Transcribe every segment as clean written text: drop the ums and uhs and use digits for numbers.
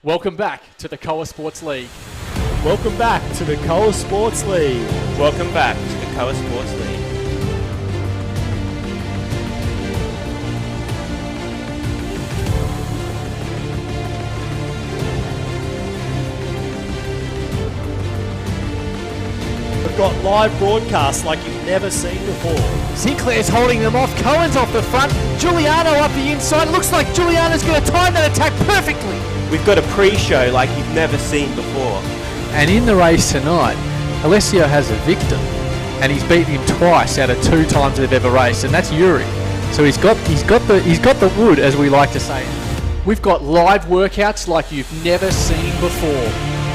Welcome back to the Koa Sports League. Welcome back to the Koa Sports League. Welcome back to the Koa Sports League. We've got live broadcasts like you've never seen before. Sinclair's holding them off. Cohen's off the front. Giuliano up the inside. Looks like Giuliano's going to time that attack perfectly. We've got a pre-show like you've never seen before. And in the race tonight, Alessio has a victim, and he's beaten him twice out of 2 times they've ever raced, and that's Yuri. So he's got the wood, as we like to say. We've got live workouts like you've never seen before.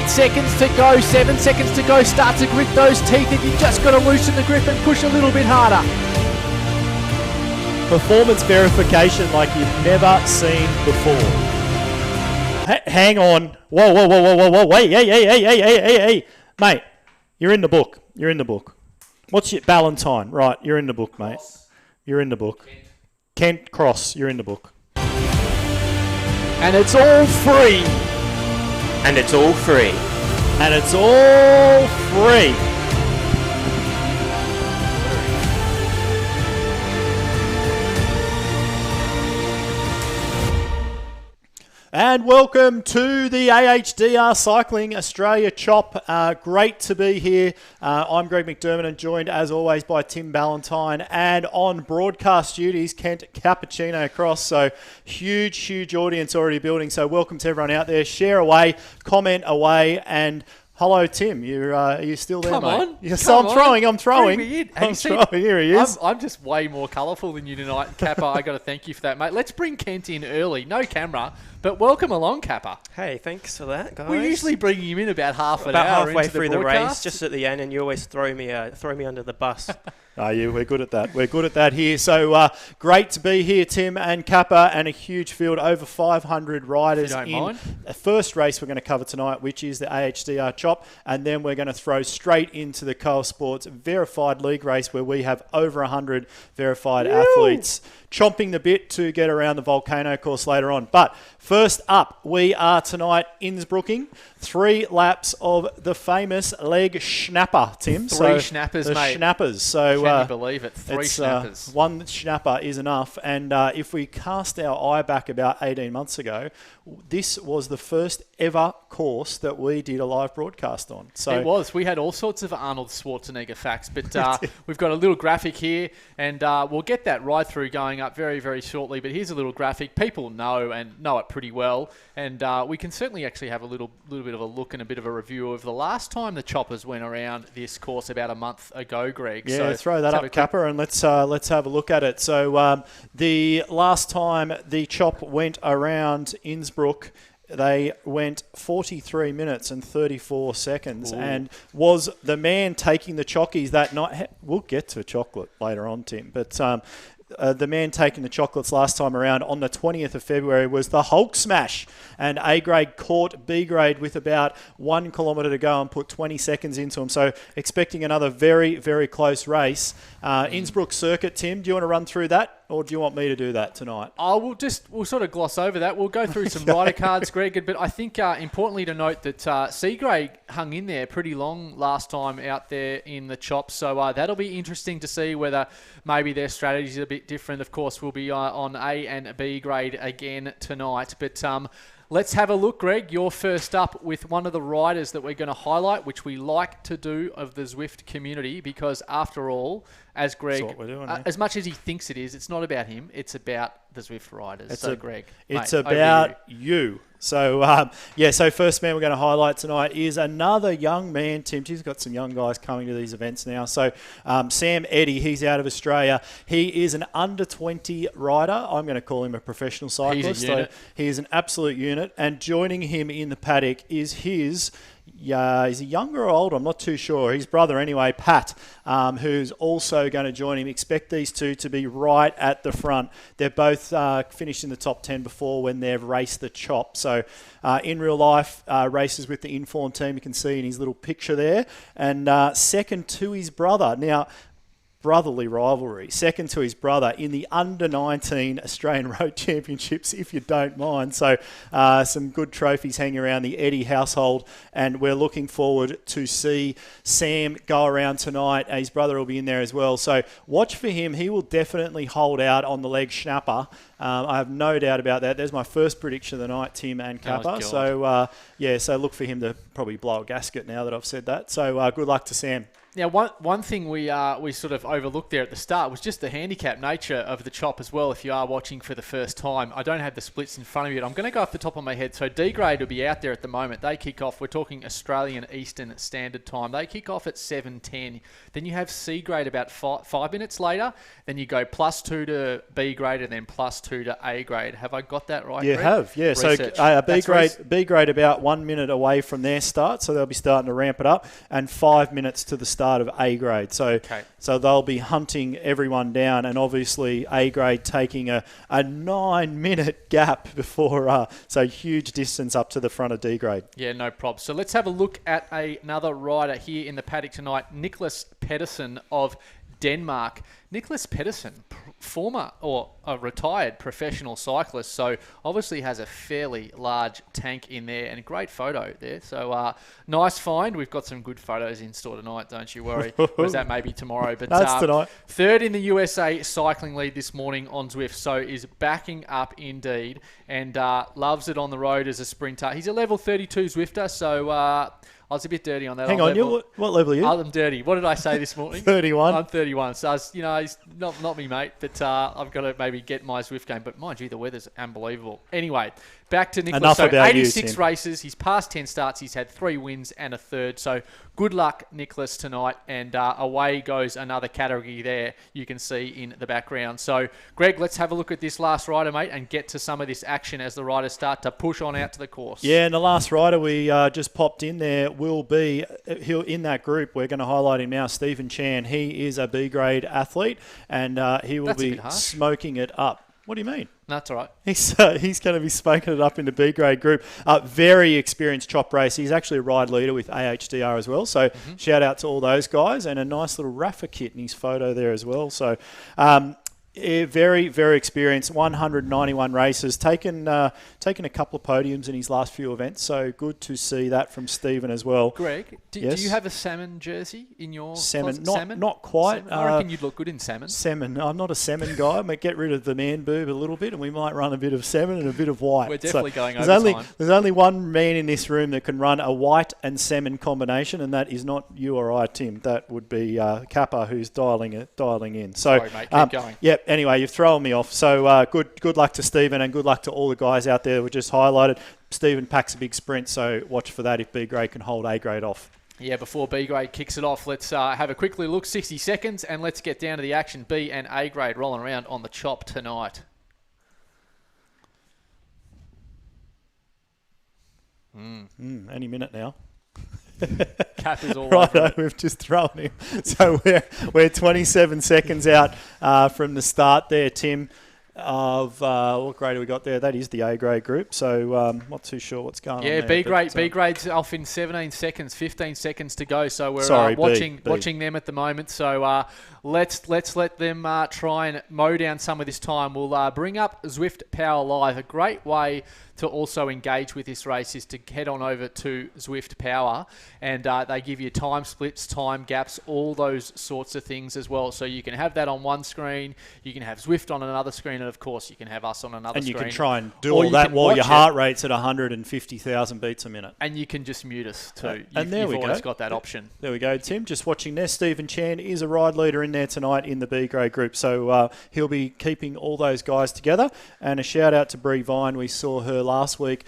Seconds to go, 7 seconds to go. Start to grit those teeth, and you've just got to loosen the grip and push a little bit harder. Performance verification like you've never seen before. Hang on. Whoa. Wait, hey. Mate, you're in the book. What's your Valentine? Right, you're in the book, mate. You're in the book. Kent Cross, you're in the book. And it's all free. And it's all free. And it's all free. And welcome to the Ahdr Cycling Australia Chop. Great to be here. I'm Greg McDermott and joined as always by Tim Ballantyne, and on broadcast duties, Kent Cappuccino Cross. So huge audience already building. So welcome to everyone out there. Share away, comment away, and hello, Tim. Are you still there, Come mate? on. Yes, Come I'm throwing. I'm throwing. Here he is. I'm just way more colourful than you tonight, Kappa. I got to thank you for that, mate. Let's bring Kent in early. No camera, but welcome along, Kappa. Hey, thanks for that, guys. We usually bring him in about half an about hour halfway into through the the broadcast. race, just at the end, and you always throw me under the bus. Yeah, we're good at that. We're good at that here. So great to be here, Tim and Kappa, and a huge field, over 500 riders If you don't mind. the first race we're going to cover tonight, which is the Ahdr Chop, and then we're going to throw straight into the Koa Sports Verified League Race, where we have over 100 verified athletes chomping the bit to get around the volcano course later on. But first up, we are tonight Innsbrucking. 3 laps of the famous leg schnapper, Tim. Three schnappers, the mate. Schnappers. So Can you believe it? 3 schnappers. One schnapper is enough. And if we cast our eye back about 18 months ago, this was the first ever course that we did a live broadcast on. So It was. We had all sorts of Arnold Schwarzenegger facts, but we've got a little graphic here, and we'll get that ride through going up very, very shortly. But here's a little graphic. People know it pretty well, and we can certainly actually have a little bit of a look and a bit of a review of the last time the Choppers went around this course about a month ago, Greg. Yeah, so throw that up, Kappa, and let's have a look at it. So the last time the Chop went around Innsbruck, they went 43 minutes and 34 seconds. Ooh. And was the man taking the chockies that night. We'll get to chocolate later on, Tim, but the man taking the chocolates last time around on the 20th of February was the Hulk Smash, and A grade caught B grade with about 1 kilometre to go and put 20 seconds into him. So expecting another very, very close race. Innsbruck circuit, Tim, do you want to run through that, or do you want me to do that tonight? We'll sort of gloss over that. We'll go through some rider cards, Greg, but I think importantly to note that C grade hung in there pretty long last time out there in the Chop. So that'll be interesting to see whether maybe their strategy is a bit different. Of course, we'll be on A and B grade again tonight. But let's have a look, Greg. You're first up with one of the riders that we're going to highlight, which we like to do of the Zwift community, because after all, as Greg, that's what we're doing, as much as he thinks it is, it's not about him. It's about the Zwift riders. Greg, it's mate, about you. So, so first man we're going to highlight tonight is another young man, Tim. He's got some young guys coming to these events now. So, Sam Eddy, he's out of Australia. He is an under-20 rider. I'm going to call him a professional cyclist. He's a unit. So he is an absolute unit. And joining him in the paddock is his... is he younger or older? I'm not too sure. His brother anyway, Pat, who's also going to join him. Expect these two to be right at the front. They're both finished in the top 10 before when they've raced the Chop. So in real life, races with the Inform team, you can see in his little picture there. And second to his brother. Now, brotherly rivalry, second to his brother in the under-19 Australian Road Championships, if you don't mind. So some good trophies hanging around the Eddie household, and we're looking forward to see Sam go around tonight. His brother will be in there as well. So watch for him. He will definitely hold out on the leg schnapper. I have no doubt about that. There's my first prediction of the night, Tim and Kappa. So, so look for him to probably blow a gasket now that I've said that. So good luck to Sam. Now, one thing we sort of overlooked there at the start was just the handicap nature of the chop as well. If you are watching for the first time, I don't have the splits in front of me, but I'm going to go off the top of my head. So D grade will be out there at the moment. They kick off. We're talking Australian Eastern Standard Time. They kick off at 7:10. Then you have C grade about 5 minutes later. Then you go +2 to B grade and then +2 to A grade. Have I got that right? You Greg? have, yeah. Research. So B grade about 1 minute away from their start, so they'll be starting to ramp it up, and 5 minutes to the start of A grade. So they'll be hunting everyone down, and obviously A grade taking a 9 minute gap before, so huge distance up to the front of D grade. Yeah, no problem. So let's have a look at another rider here in the paddock tonight, Nicholas Pedersen of Denmark. Nicholas Pedersen, former or a retired professional cyclist, so obviously has a fairly large tank in there, and a great photo there. So nice find. We've got some good photos in store tonight, don't you worry. Or is that maybe tomorrow? But that's tonight. Third in the USA cycling lead this morning on Zwift, so is backing up indeed, and loves it on the road as a sprinter. He's a level 32 Zwifter, so I was a bit dirty on that. Hang on, what level are you? I'm dirty. What did I say this morning? 31. I'm 31. So, he's not me, mate. But I've got to maybe get my Zwift game. But mind you, the weather's unbelievable. Anyway, back to Nicholas. Enough so about 86 you, races. He's passed 10 starts. He's had 3 wins and a third. So good luck, Nicholas, tonight. And away goes another category there you can see in the background. So, Greg, let's have a look at this last rider, mate, and get to some of this action as the riders start to push on out to the course. Yeah, and the last rider we just popped in there will be, in that group, we're going to highlight him now, Stephen Chan. He is a B-grade athlete, and he will be smoking it up. What do you mean? That's all right. He's going to be smoking it up in the B-grade group. Very experienced chop race. He's actually a ride leader with Ahdr as well. So shout out to all those guys, and a nice little Rafa kit in his photo there as well. So very, very experienced. 191 races. Taken a couple of podiums in his last few events. So good to see that from Stephen as well. Greg, do you have a salmon jersey in your salmon? Salmon? Not quite. Salmon? I reckon you'd look good in salmon. Salmon. I'm not a salmon guy. I might get rid of the man boob a little bit, and we might run a bit of salmon and a bit of white. We're definitely going over time. There's only one man in this room that can run a white and salmon combination, and that is not you or I, Tim. That would be Kappa, who's dialing in. So, sorry, mate. Keep going. Yep. Anyway, you've thrown me off. So good luck to Stephen, and good luck to all the guys out there we just highlighted. Stephen packs a big sprint, so watch for that if B grade can hold A grade off. Yeah, before B grade kicks it off, let's have a quickly look, 60 seconds, and let's get down to the action. B and A grade rolling around on the chop tonight. Any minute now. Cap is all right, over. we've just thrown him. So we're 27 seconds out from the start there, Tim, of what grade have we got there? That is the A grade group. So not too sure what's going on there. Yeah, B grade's off in 17 seconds, 15 seconds to go. So we're watching them at the moment. So let's let them try and mow down some of this time. We'll bring up Zwift Power Live. A great way to also engage with this race is to head on over to Zwift Power, and they give you time splits, time gaps, all those sorts of things as well. So you can have that on one screen, you can have Zwift on another screen, and of course you can have us on another screen. And you can try and do all that while your heart rate's at 150,000 beats a minute. And you can just mute us too. And there we go. You've always got that option. There we go, Tim. Just watching there. Stephen Chan is a ride leader in there tonight in the B grade group. So he'll be keeping all those guys together. And a shout out to Bree Vine. We saw her last week.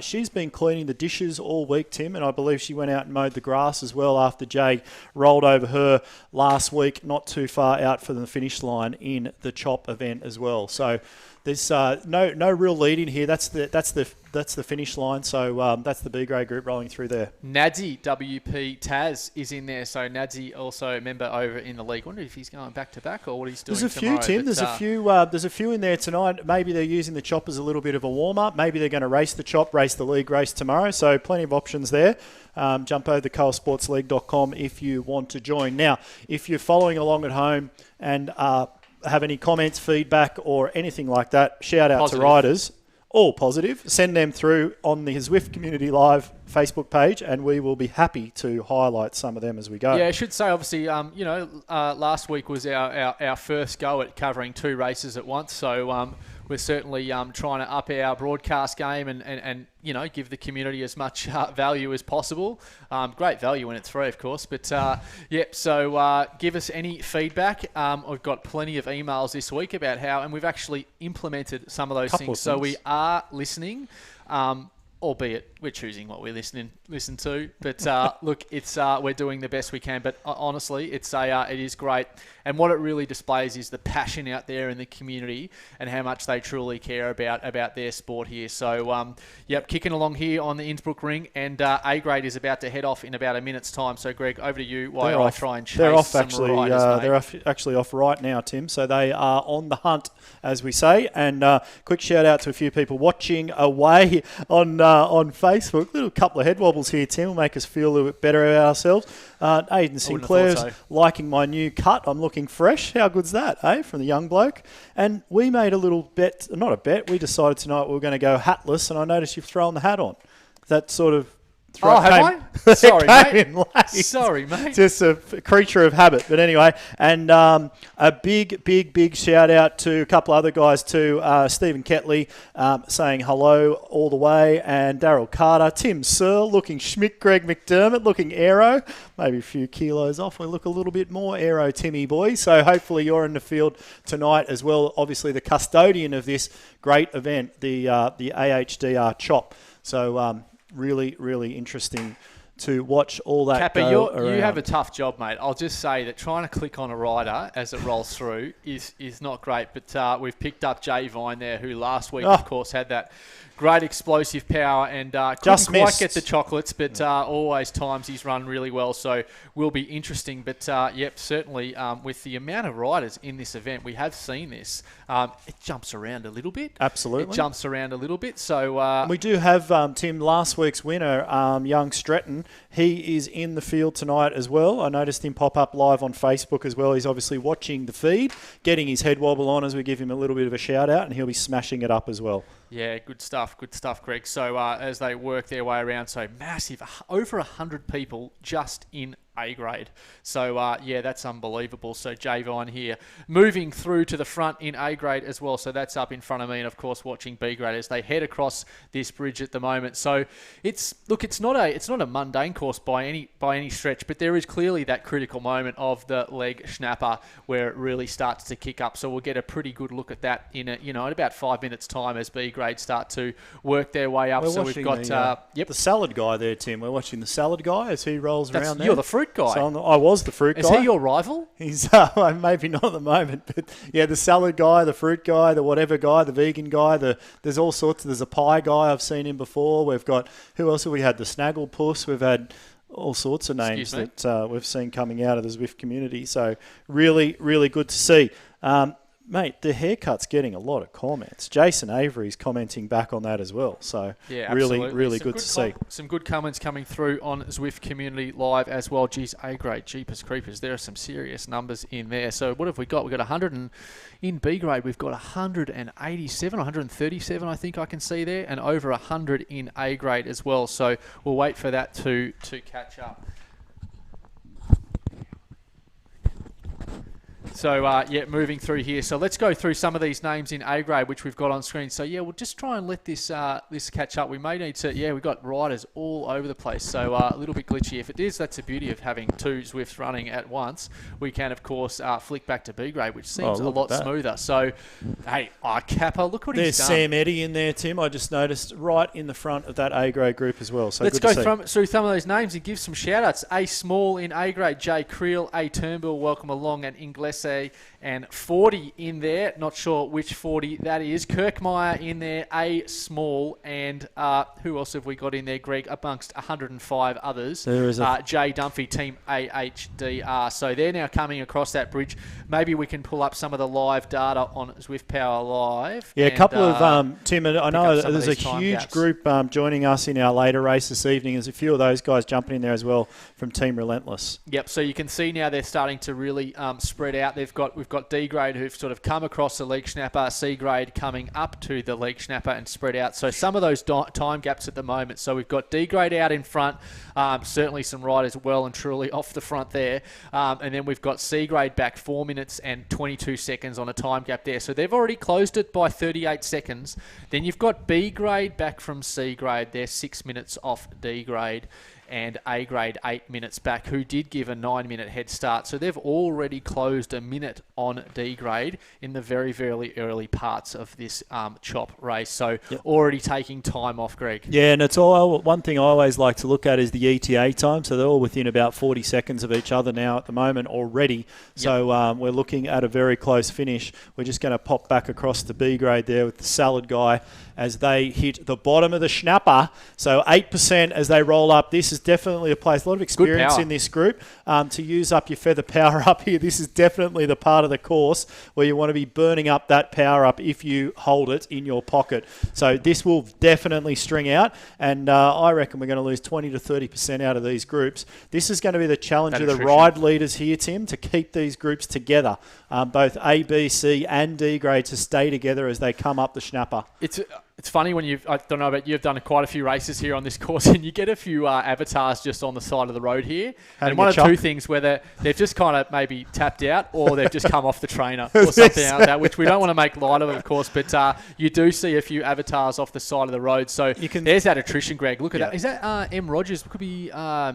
She's been cleaning the dishes all week, Tim, and I believe she went out and mowed the grass as well after Jay rolled over her last week, not too far out from the finish line in the chop event as well. So there's no real lead in here. That's the that's the finish line. So that's the B grade group rolling through there. Nadsy WP Taz is in there. So Nadsy also a member over in the league. I wonder if he's going back to back or what he's doing. There's a tomorrow, few, Tim. There's a few in there tonight. Maybe they're using the chop as a little bit of a warm up. Maybe they're going to race the chop, race the league race tomorrow. So plenty of options there. Jump over to koasportsleague.com if you want to join. Now, if you're following along at home and have any comments, feedback, or anything like that, shout out to riders. All positive. Send them through on the Zwift Community Live Facebook page, and we will be happy to highlight some of them as we go. Yeah, I should say, obviously, last week was our first go at covering 2 races at once, so we're certainly trying to up our broadcast game and give the community as much value as possible. Great value when it's free, of course. But, so give us any feedback. We've got plenty of emails this week about how, and we've actually implemented some of those things. So we are listening, albeit we're choosing what we listen to. But look, it's we're doing the best we can. But honestly, it is great. And what it really displays is the passion out there in the community and how much they truly care about their sport here. So, kicking along here on the Innsbruck ring, and A grade is about to head off in about a minute's time. So, Greg, over to you while I try and chase some riders, mate. They're actually off right now, Tim. So they are on the hunt, as we say. And quick shout out to a few people watching away on Facebook. Little couple of head wobbles here, Tim, will make us feel a little bit better about ourselves. Aidan Sinclair's liking my new cut. I'm looking fresh. How good's that, from the young bloke? And we made a little bet, not a bet, we decided tonight we were going to go hatless, and I noticed you've thrown the hat on. That sort of... have I? Sorry, mate. Sorry, mate. Just a creature of habit. But anyway, and a big shout out to a couple other guys too. Stephen Ketley saying hello all the way, and Daryl Carter, Tim Searle looking schmick, Greg McDermott looking aero, maybe a few kilos off. We look a little bit more aero, Timmy boy. So hopefully you're in the field tonight as well. Obviously the custodian of this great event, the AHDR Chop. So really, really interesting to watch all that Kappa, go around. You have a tough job, mate. I'll just say that trying to click on a rider as it rolls through is not great. But we've picked up Jay Vine there, who last week, of course, had that great explosive power and couldn't quite get the chocolates, but always times he's run really well. So will be interesting. But certainly with the amount of riders in this event, we have seen this. It jumps around a little bit. Absolutely. It jumps around a little bit. So we do have, Tim, last week's winner, young Stratton. He is in the field tonight as well. I noticed him pop up live on Facebook as well. He's obviously watching the feed, getting his head wobble on as we give him a little bit of a shout out, and he'll be smashing it up as well. Yeah, good stuff, Greg. So as they work their way around, so massive, over 100 people just in A grade. So that's unbelievable. So Jay Vine here moving through to the front in A grade as well. So that's up in front of me, and of course watching B grade as they head across this bridge at the moment. So it's not a mundane course by any stretch, but there is clearly that critical moment of the leg schnapper where it really starts to kick up. So we'll get a pretty good look at that in about 5 minutes time as B grade start to work their way up. So we've got the salad guy there, Tim. We're watching the salad guy as he rolls around there. You're the fruit guy. So I was the fruit guy. Is he your rival? He's maybe not at the moment, but the salad guy, the fruit guy, the whatever guy, the vegan guy. There's all sorts. There's a pie guy. I've seen him before. We've got, who else have we had? The Snagglepuss. We've had all sorts of names that we've seen coming out of the Zwift community. So really, really good to see. Mate, the haircut's getting a lot of comments. Jason Avery's commenting back on that as well. So really good to see. Some good comments coming through on Zwift Community Live as well. Geez, A grade, Jeepers Creepers. There are some serious numbers in there. So what have we got? We've got 100 in B grade. We've got 187, 137 I think I can see there, and over 100 in A grade as well. So we'll wait for that to catch up. So, moving through here. So let's go through some of these names in A grade, which we've got on screen. So, we'll just try and let this catch up. We may need to, we've got riders all over the place. So, a little bit glitchy. If it is, that's the beauty of having 2 Zwifts running at once. We can, of course, flick back to B grade, which seems a lot smoother. So, hey, Kappa, look what he's done. There's Sam Eddy in there, Tim. I just noticed right in the front of that A grade group as well. So let's go through some of those names and give some shout-outs. A Small in A grade, Jay Creel, A Turnbull, welcome along, and Ingles see. And 40 in there. Not sure which 40 that is. Kirkmeyer in there, A Small. And who else have we got in there, Greg, amongst 105 others? There is Jay Dunphy, Team AHDR. So they're now coming across that bridge. Maybe we can pull up some of the live data on Zwift Power Live. Yeah, a couple of, Tim, I know some of there's a these time huge gaps. group joining us in our later race this evening. There's a few of those guys jumping in there as well from Team Relentless. Yep, so you can see now they're starting to really spread out. We've got D grade who've sort of come across the league snapper, C grade coming up to the league snapper and spread out. So some of those time gaps at the moment. So we've got D grade out in front, certainly some riders well and truly off the front there. And then we've got C grade back 4 minutes and 22 seconds on a time gap there. So they've already closed it by 38 seconds. Then you've got B grade back from C grade. They're 6 minutes off D grade. And A grade 8 minutes back, who did give a 9-minute head start. So they've already closed a minute on D grade in the very, very early parts of this chop race. So already taking time off, Greg. Yeah, and it's all one thing I always like to look at is the ETA time. So they're all within about 40 seconds of each other now at the moment already. So we're looking at a very close finish. We're just going to pop back across to B grade there with the Salad guy as they hit the bottom of the schnapper. So 8% as they roll up. This is definitely a place, a lot of experience in this group. To use up your feather power up here, this is definitely the part of the course where you want to be burning up that power up if you hold it in your pocket. So this will definitely string out, and I reckon we're going to lose 20 to 30% out of these groups. This is going to be the challenge of the ride leaders here, Tim, to keep these groups together, both A, B, C and D grade, to stay together as they come up the schnapper. It's funny when I don't know about you've done quite a few races here on this course, and you get a few avatars just on the side of the road here. And one of two things, whether they've just kind of maybe tapped out or they've just come off the trainer or something like that, which we don't want to make light of course, but you do see a few avatars off the side of the road. So there's that attrition, Greg. Look at that. Is that M. Rogers? Could be, I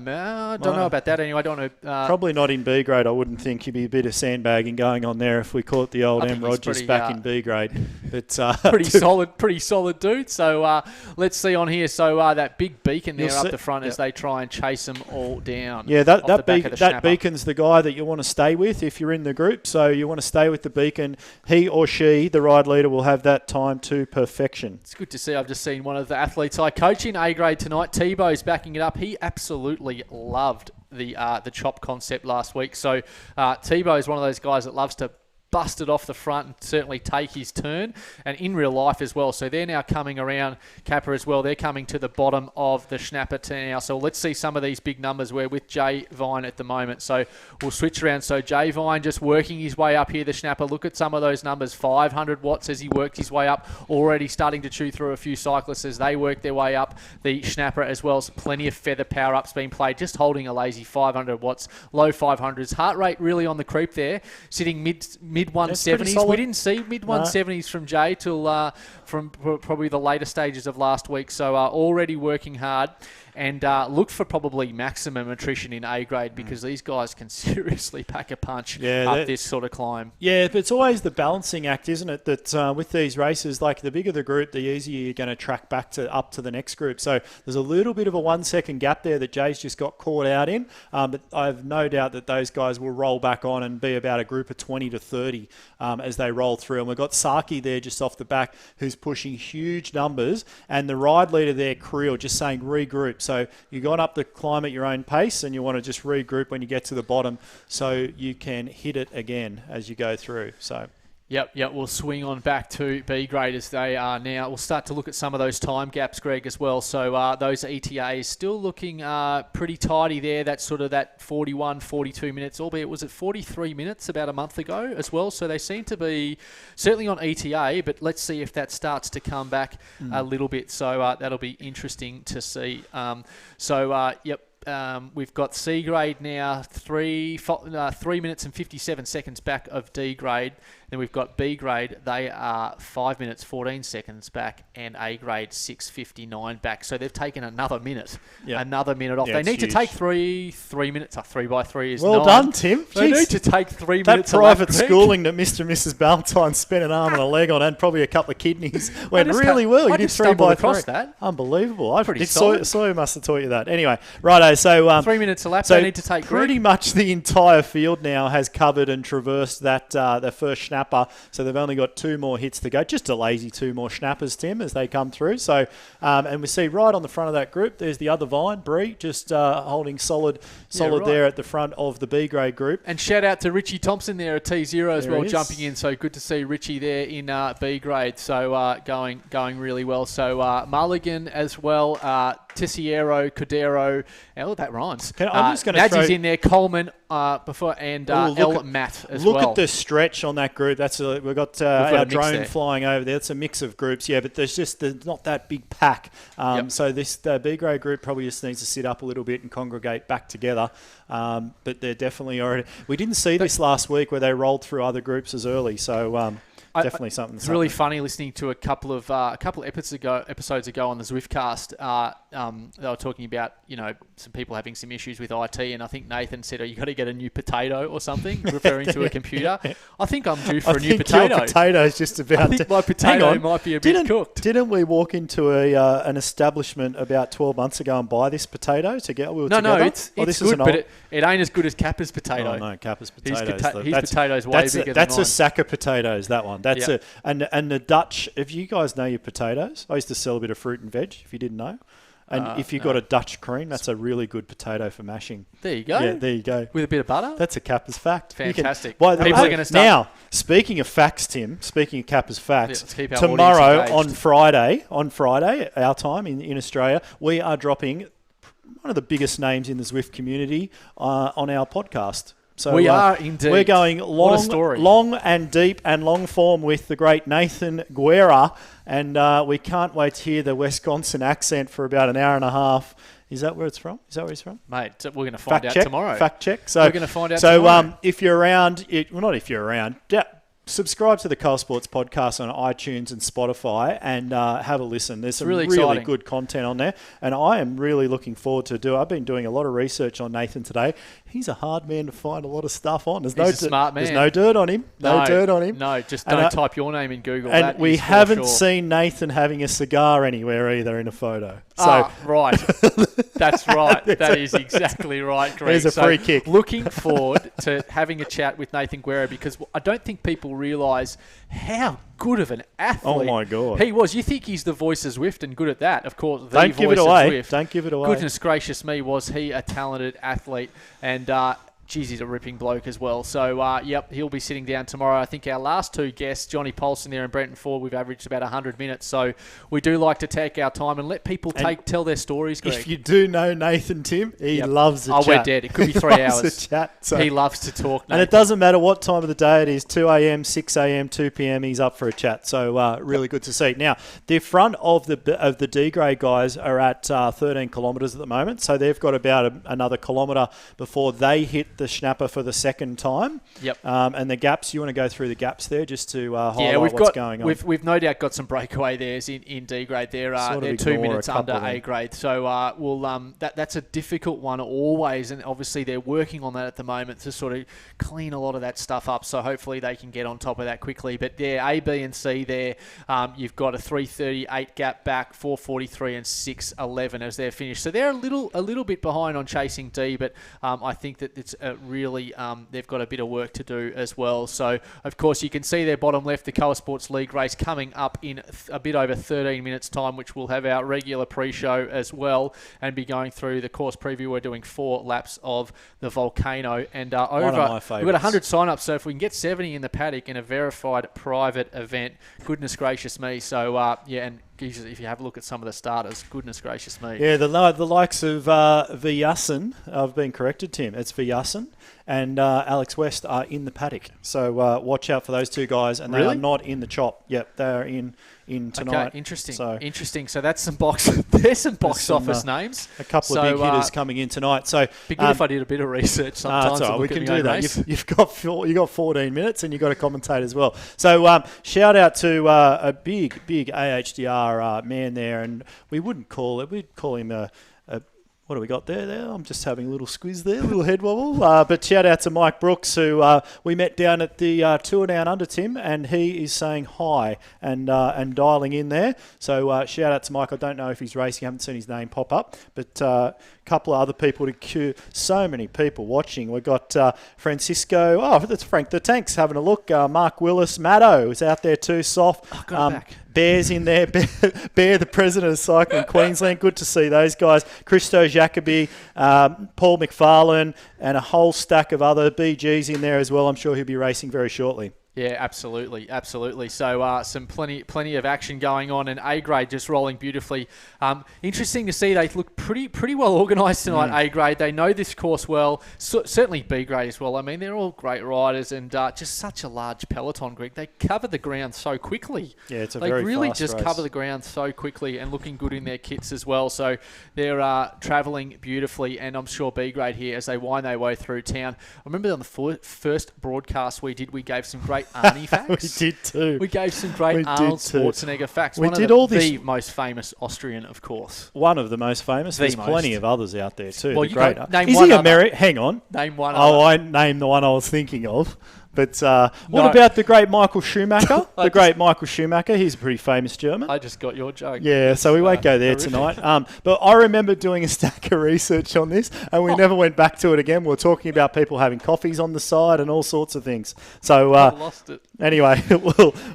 don't know about that anyway. I don't know. Probably not in B grade, I wouldn't think. You'd be a bit of sandbagging going on there if we caught the old M. Rogers back in B grade. But pretty solid dude. So let's see on here. So that big beacon there up the front as they try and chase them all down. Yeah, that beacon's the guy that you want to stay with if you're in the group. So you want to stay with the beacon. He or she, the ride leader, will have that time to perfection. It's good to see. I've just seen one of the athletes I coach in A grade tonight. Tebow's backing it up. He absolutely loved the chop concept last week. So Tebow is one of those guys that loves to bust it off the front and certainly take his turn, and in real life as well. So they're now coming around Kappa as well. They're coming to the bottom of the schnapper now. So let's see some of these big numbers. We're with Jay Vine at the moment. So we'll switch around. So Jay Vine just working his way up here, the schnapper. Look at some of those numbers. 500 watts as he worked his way up. Already starting to chew through a few cyclists as they work their way up the schnapper as well. So plenty of feather power-ups being played. Just holding a lazy 500 watts, low 500s. Heart rate really on the creep there, sitting mid 170s. We didn't see mid 170s from Jay till from probably the later stages of last week. So already working hard. And look for probably maximum attrition in A grade because these guys can seriously pack a punch up this sort of climb. Yeah, but it's always the balancing act, isn't it? That with these races, like the bigger the group, the easier you're going to track back up to the next group. So there's a little bit of a 1 second gap there that Jay's just got caught out in. But I have no doubt that those guys will roll back on and be about a group of 20 to 30 as they roll through. And we've got Saki there just off the back who's pushing huge numbers. And the ride leader there, Creel, just saying regroup. So you got up the climb at your own pace and you want to just regroup when you get to the bottom so you can hit it again as you go through. So. Yep, we'll swing on back to B grade as they are now. We'll start to look at some of those time gaps, Greg, as well. So those ETAs still looking pretty tidy there. That's sort of that 41, 42 minutes, albeit was it 43 minutes about a month ago as well. So they seem to be certainly on ETA, but let's see if that starts to come back a little bit. So that'll be interesting to see. We've got C grade now, 3 minutes and 57 seconds back of D grade. Then we've got B grade, they are 5 minutes 14 seconds back, and A grade 6:59 back. So they've taken another minute off. They need to take three minutes. 3 by 3 is well 9. done, Tim. They need to take 3 minutes. That private schooling that Mr. and Mrs. Ballantyne spent an arm and a leg on and probably a couple of kidneys went really well. You did 3 by 3. Across that. Unbelievable. Soy must have taught you that. Anyway, righto. righto. So 3 minutes a lap. so They need to take pretty much the entire field now has covered and traversed that the first schnapper. So they've only got 2 more hits to go. Just a lazy 2 more schnappers, Tim, as they come through. So and we see right on the front of that group, there's the other Vine, Bree, just holding solid right. there at the front of the B grade group. And shout out to Richie Thompson there at T0 as There well, he is. jumping in. So good to see Richie there in B grade. So going really well. So Mulligan as well, Tessiero, Cordero. Oh, that rhymes. I'm just gonna Nadzy's throw- in there, Coleman before, and El Matt as well. Look at the stretch on that group. We've got a our mix drone there. flying over there. It's a mix of groups, yeah, but there's not that big pack. Yep. So the B grade group probably just needs to sit up a little bit and congregate back together. But they're definitely already. We didn't see this last week where they rolled through other groups as early. So definitely something. It's really funny listening to a couple of episodes ago on the Zwiftcast. They were talking about some people having some issues with IT, and I think Nathan said, "Oh, you got to get a new potato or something," referring to a computer. I think I'm due for a new potato. Your potato is just about. I think my potato might be a bit cooked. Didn't we walk into an establishment about 12 months ago and buy this potato together? We were together? It's good, but it ain't as good as Kappa's potato. Oh no, Kappa's His potatoes. potato's way bigger than That's mine. a sack of potatoes. That one. That's and the Dutch. If you guys know your potatoes, I used to sell a bit of fruit and veg. If you didn't know. And if you've got a Dutch cream, that's a really good potato for mashing. There you go. Yeah, there you go. With a bit of butter? That's a Kappa's fact. Fantastic. People are going to start. Now, speaking of facts, Tim, speaking of Kappa's facts, let's keep our tomorrow audience on Friday, our time in Australia, we are dropping one of the biggest names in the Zwift community on our podcast. So we are indeed. We're going long and deep and long form with the great Nathan Guerra, and we can't wait to hear the Wisconsin accent for about an hour and a half. Is that where it's from? Is that where he's from? Mate, we're going to find out tomorrow. Fact check. So we're going to find out tomorrow. So if you're around, not if you're around, subscribe to the Koa Sports podcast on iTunes and Spotify and have a listen. There's some really good content on there, and I am really looking forward to I've been doing a lot of research on Nathan today. He's a hard man to find a lot of stuff on. He's a smart man. There's no dirt on him. No dirt on him. No, just don't type your name in Google. And we haven't seen Nathan having a cigar anywhere either in a photo. So right. That's right. That is exactly right, Greg. There's a free kick. Looking forward to having a chat with Nathan Guerra, because I don't think people realise how good of an athlete. Oh my God. He was. You think he's the voice of Zwift and good at that. Of course, the Don't voice give it of away. Zwift. Don't give it away. Goodness gracious me, was he a talented athlete. And geez, he's a ripping bloke as well. So, he'll be sitting down tomorrow. I think our last 2 guests, Johnny Paulson there and Brenton Ford, we've averaged about 100 minutes. So we do like to take our time and let people tell their stories, Greg. If you do know Nathan, Tim, he loves the chat. We're dead. It could be 3 hours. The chat, so. He loves to talk, Nathan. And it doesn't matter what time of the day it is, 2 a.m., 6 a.m., 2 p.m., he's up for a chat. So really good to see. Now, the front of the D-grade guys are at 13 kilometres at the moment. So they've got about another kilometre before they hit the schnapper for the second time. Yep. And the gaps, you want to go through the gaps there just to highlight what's going on? We've no doubt got some breakaway theres in D grade. They're 2 minutes under A grade. So that's a difficult one always, and obviously they're working on that at the moment to sort of clean a lot of that stuff up. So hopefully they can get on top of that quickly. But yeah, A, B, and C there. You've got a 3:38 gap back, 4:43 and 6:11 as they're finished. So they're a little bit behind on chasing D, but I think that it's really they've got a bit of work to do as well. So, of course, you can see there bottom left, the Koa Sports League race coming up in a bit over 13 minutes' time, which we'll have our regular pre-show as well and be going through the course preview. We're doing 4 laps of the Volcano. And we've got 100 sign-ups, so if we can get 70 in the paddock in a verified private event, goodness gracious me. So, and if you have a look at some of the starters, goodness gracious me. Yeah, the likes of Villassen, I've been corrected, Tim. It's Villassen and Alex West are in the paddock. So watch out for those 2 guys, and they are not in the chop. Yep, they are in tonight. Okay, interesting. So interesting. So that's some box. There's some box office names. A couple of big hitters coming in tonight. So be good if I did a bit of research sometimes. Right, we can do that. You've got 14 minutes, and you've got to commentate as well. So shout out to a big AHDR man there, and we wouldn't call it. We'd call him a What do we got there? I'm just having a little squiz there, a little head wobble. But shout out to Mike Brooks, who we met down at the Tour Down Under, Tim, and he is saying hi and dialing in there. So shout out to Mike. I don't know if he's racing. I haven't seen his name pop up. But a couple of other people to queue. So many people watching. We've got Francisco. Oh, that's Frank the Tank's having a look. Mark Willis. Matto is out there too, soft. Got it back. Bear's in there. Bear, the president of Cycling Queensland. Good to see those guys. Christo Jacobi, Paul McFarlane, and a whole stack of other BGs in there as well. I'm sure he'll be racing very shortly. Yeah, absolutely. So some plenty of action going on, and A grade just rolling beautifully. Interesting to see they look pretty well organised tonight. A grade, they know this course well. Certainly B grade as well. I mean, they're all great riders, and just such a large peloton, Greg. They cover the ground so quickly. Yeah, it's a they very really fast just race. cover the ground so quickly and looking good in their kits as well. So they're travelling beautifully, and I'm sure B grade here as they wind their way through town. I remember on the first broadcast we did, we gave some great Arnie facts. We did too. We gave some great Arnold Schwarzenegger facts. We One did of all this. The most famous Austrian, of course. One of the most famous. There's The plenty most. of others out there too. Well, The you great. got- name Is one he other. American? Hang on. Name one. Oh, other. I named the one I was thinking of. But what No. about the great Michael Schumacher? I Michael Schumacher. He's a pretty famous German. I just got your joke. Yeah, so we won't go there horrific. tonight. But I remember doing a stack of research on this, and we never went back to it again. We were talking about people having coffees on the side and all sorts of things. So I lost it. anyway,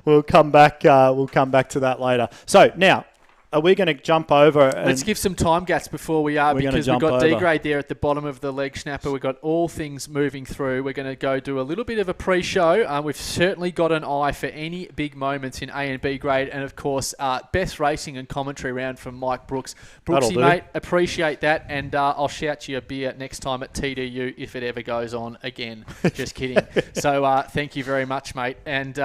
we'll come back. We'll come back to that later. So now, are we going to jump over? Let's give some time gaps before we are, We're gonna because we've jump got over. D-grade there at the bottom of the leg snapper. We've got all things moving through. We're going to go do a little bit of a pre-show. We've certainly got an eye for any big moments in A and B grade. And, of course, best racing and commentary round from Mike Brooks. That'll Brooksy, do. mate, appreciate that. And I'll shout you a beer next time at TDU if it ever goes on again. Just kidding. So thank you very much, mate. And,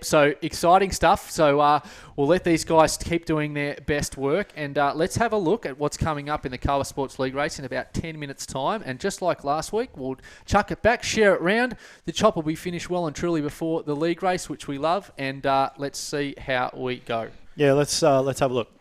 so exciting stuff. So we'll let these guys keep doing their best work. And let's have a look at what's coming up in the Koa Sports League race in about 10 minutes' time. And just like last week, we'll chuck it back, share it round. The chop will be finished well and truly before the league race, which we love. And let's see how we go. Yeah, let's have a look.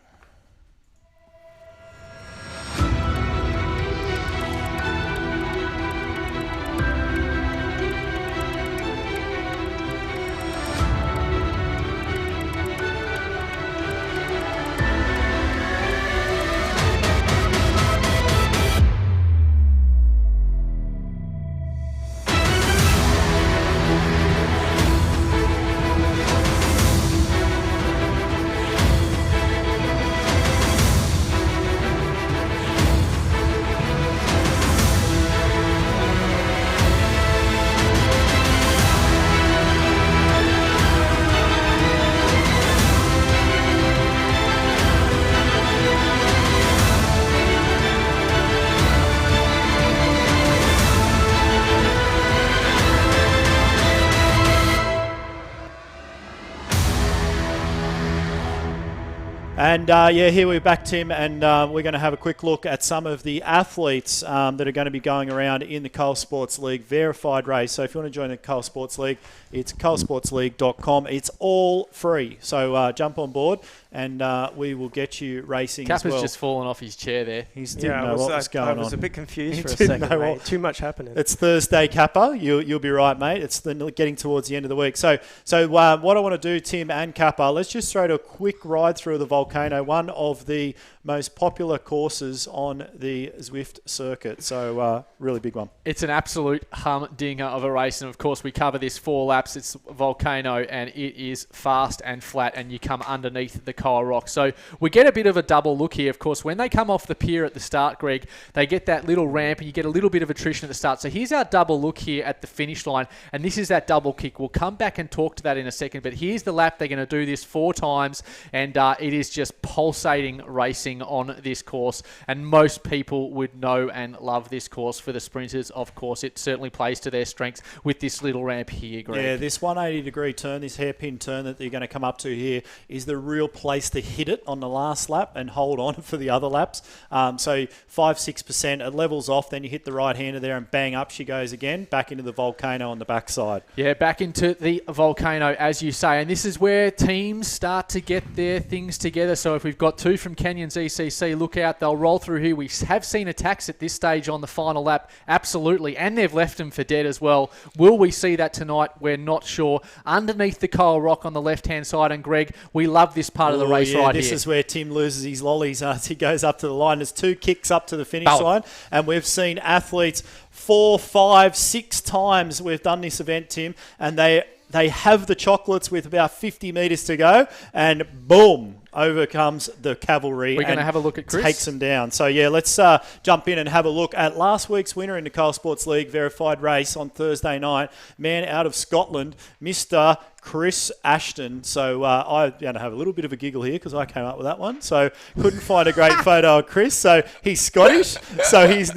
And here we're back, Tim, and we're going to have a quick look at some of the athletes that are going to be going around in the Koa Sports League verified race. So if you want to join the Koa Sports League, it's koasportsleague.com. It's all free. So jump on board and we will get you racing Kappa's as well. just fallen off his chair there. He didn't know what was going on. I was a bit confused He for a didn't second, know mate. what- Too much happening. It's Thursday, Kappa. You'll be right, mate. It's getting towards the end of the week. So what I want to do, Tim and Kappa, let's just throw a quick ride through the Volcano, one of the most popular courses on the Zwift circuit. So really big one. It's an absolute humdinger of a race, and of course we cover this 4 laps. It's Volcano, and it is fast and flat, and you come underneath the Koa Rock. So we get a bit of a double look here. Of course, when they come off the pier at the start, Greg, they get that little ramp, and you get a little bit of attrition at the start. So here's our double look here at the finish line, and this is that double kick. We'll come back and talk to that in a second, but here's the lap. They're going to do this 4 times, and it is just pulsating racing on this course, and most people would know and love this course. For the sprinters, of course, it certainly plays to their strengths with this little ramp here, Greg. Yeah, this 180-degree turn, this hairpin turn that you're going to come up to here is the real place to hit it on the last lap and hold on for the other laps. So 5-6%, it levels off, then you hit the right-hander there and bang, up she goes again, back into the Volcano on the backside. Yeah, back into the Volcano, as you say. And this is where teams start to get their things together. So if we've got 2 from Kenyon's ECC, look out. They'll roll through here. We have seen attacks at this stage on the final lap. Absolutely. And they've left them for dead as well. Will we see that tonight? We're not sure. Underneath the Coal Rock on the left-hand side. And Greg, we love this part of the race right this here. This is where Tim loses his lollies as he goes up to the line. There's 2 kicks up to the finish line. And we've seen athletes 4, 5, 6 times we've done this event, Tim, and they have the chocolates with about 50 metres to go, and boom, over comes the cavalry. We're going to have a look at Chris. Takes them down. So, yeah, let's jump in and have a look at last week's winner in the Koa Sports League verified race on Thursday night. Man out of Scotland, Mr. Chris Ashton. So I'm going to have a little bit of a giggle here because I came up with that one. So couldn't find a great photo of Chris. So he's Scottish. So his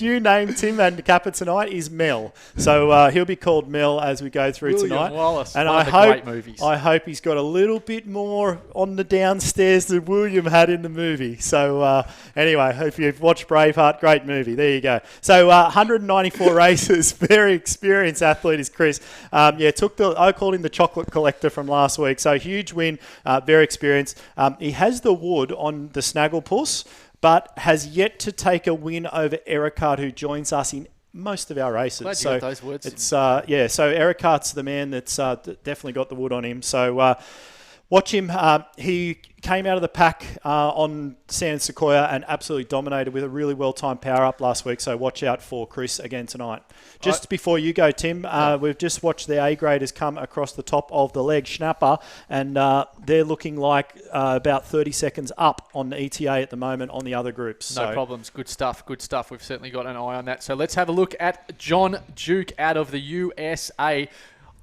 new name, Tim and Kappa tonight, is Mel. So he'll be called Mel as we go through William tonight. Wallace, and one of the great movies. I hope he's got a little bit more on the downstairs than William had in the movie. So anyway, if you've watched Braveheart, great movie. There you go. So 194 races, very experienced athlete is Chris. I called him the chocolate collector from last week. So huge win, very experienced. He has the wood on the Snagglepuss, but has yet to take a win over Ericard, who joins us in most of our races. Glad you got those words. It's so Ericard's the man that's definitely got the wood on him. So watch him. He came out of the pack on San Sequoia and absolutely dominated with a really well-timed power-up last week. So watch out for Chris again tonight. Just before you go, Tim, we've just watched the A-graders come across the top of the leg Schnapper, and they're looking like about 30 seconds up on the ETA at the moment on the other groups. No problems. Good stuff. Good stuff. We've certainly got an eye on that. So let's have a look at John Duke out of the USA.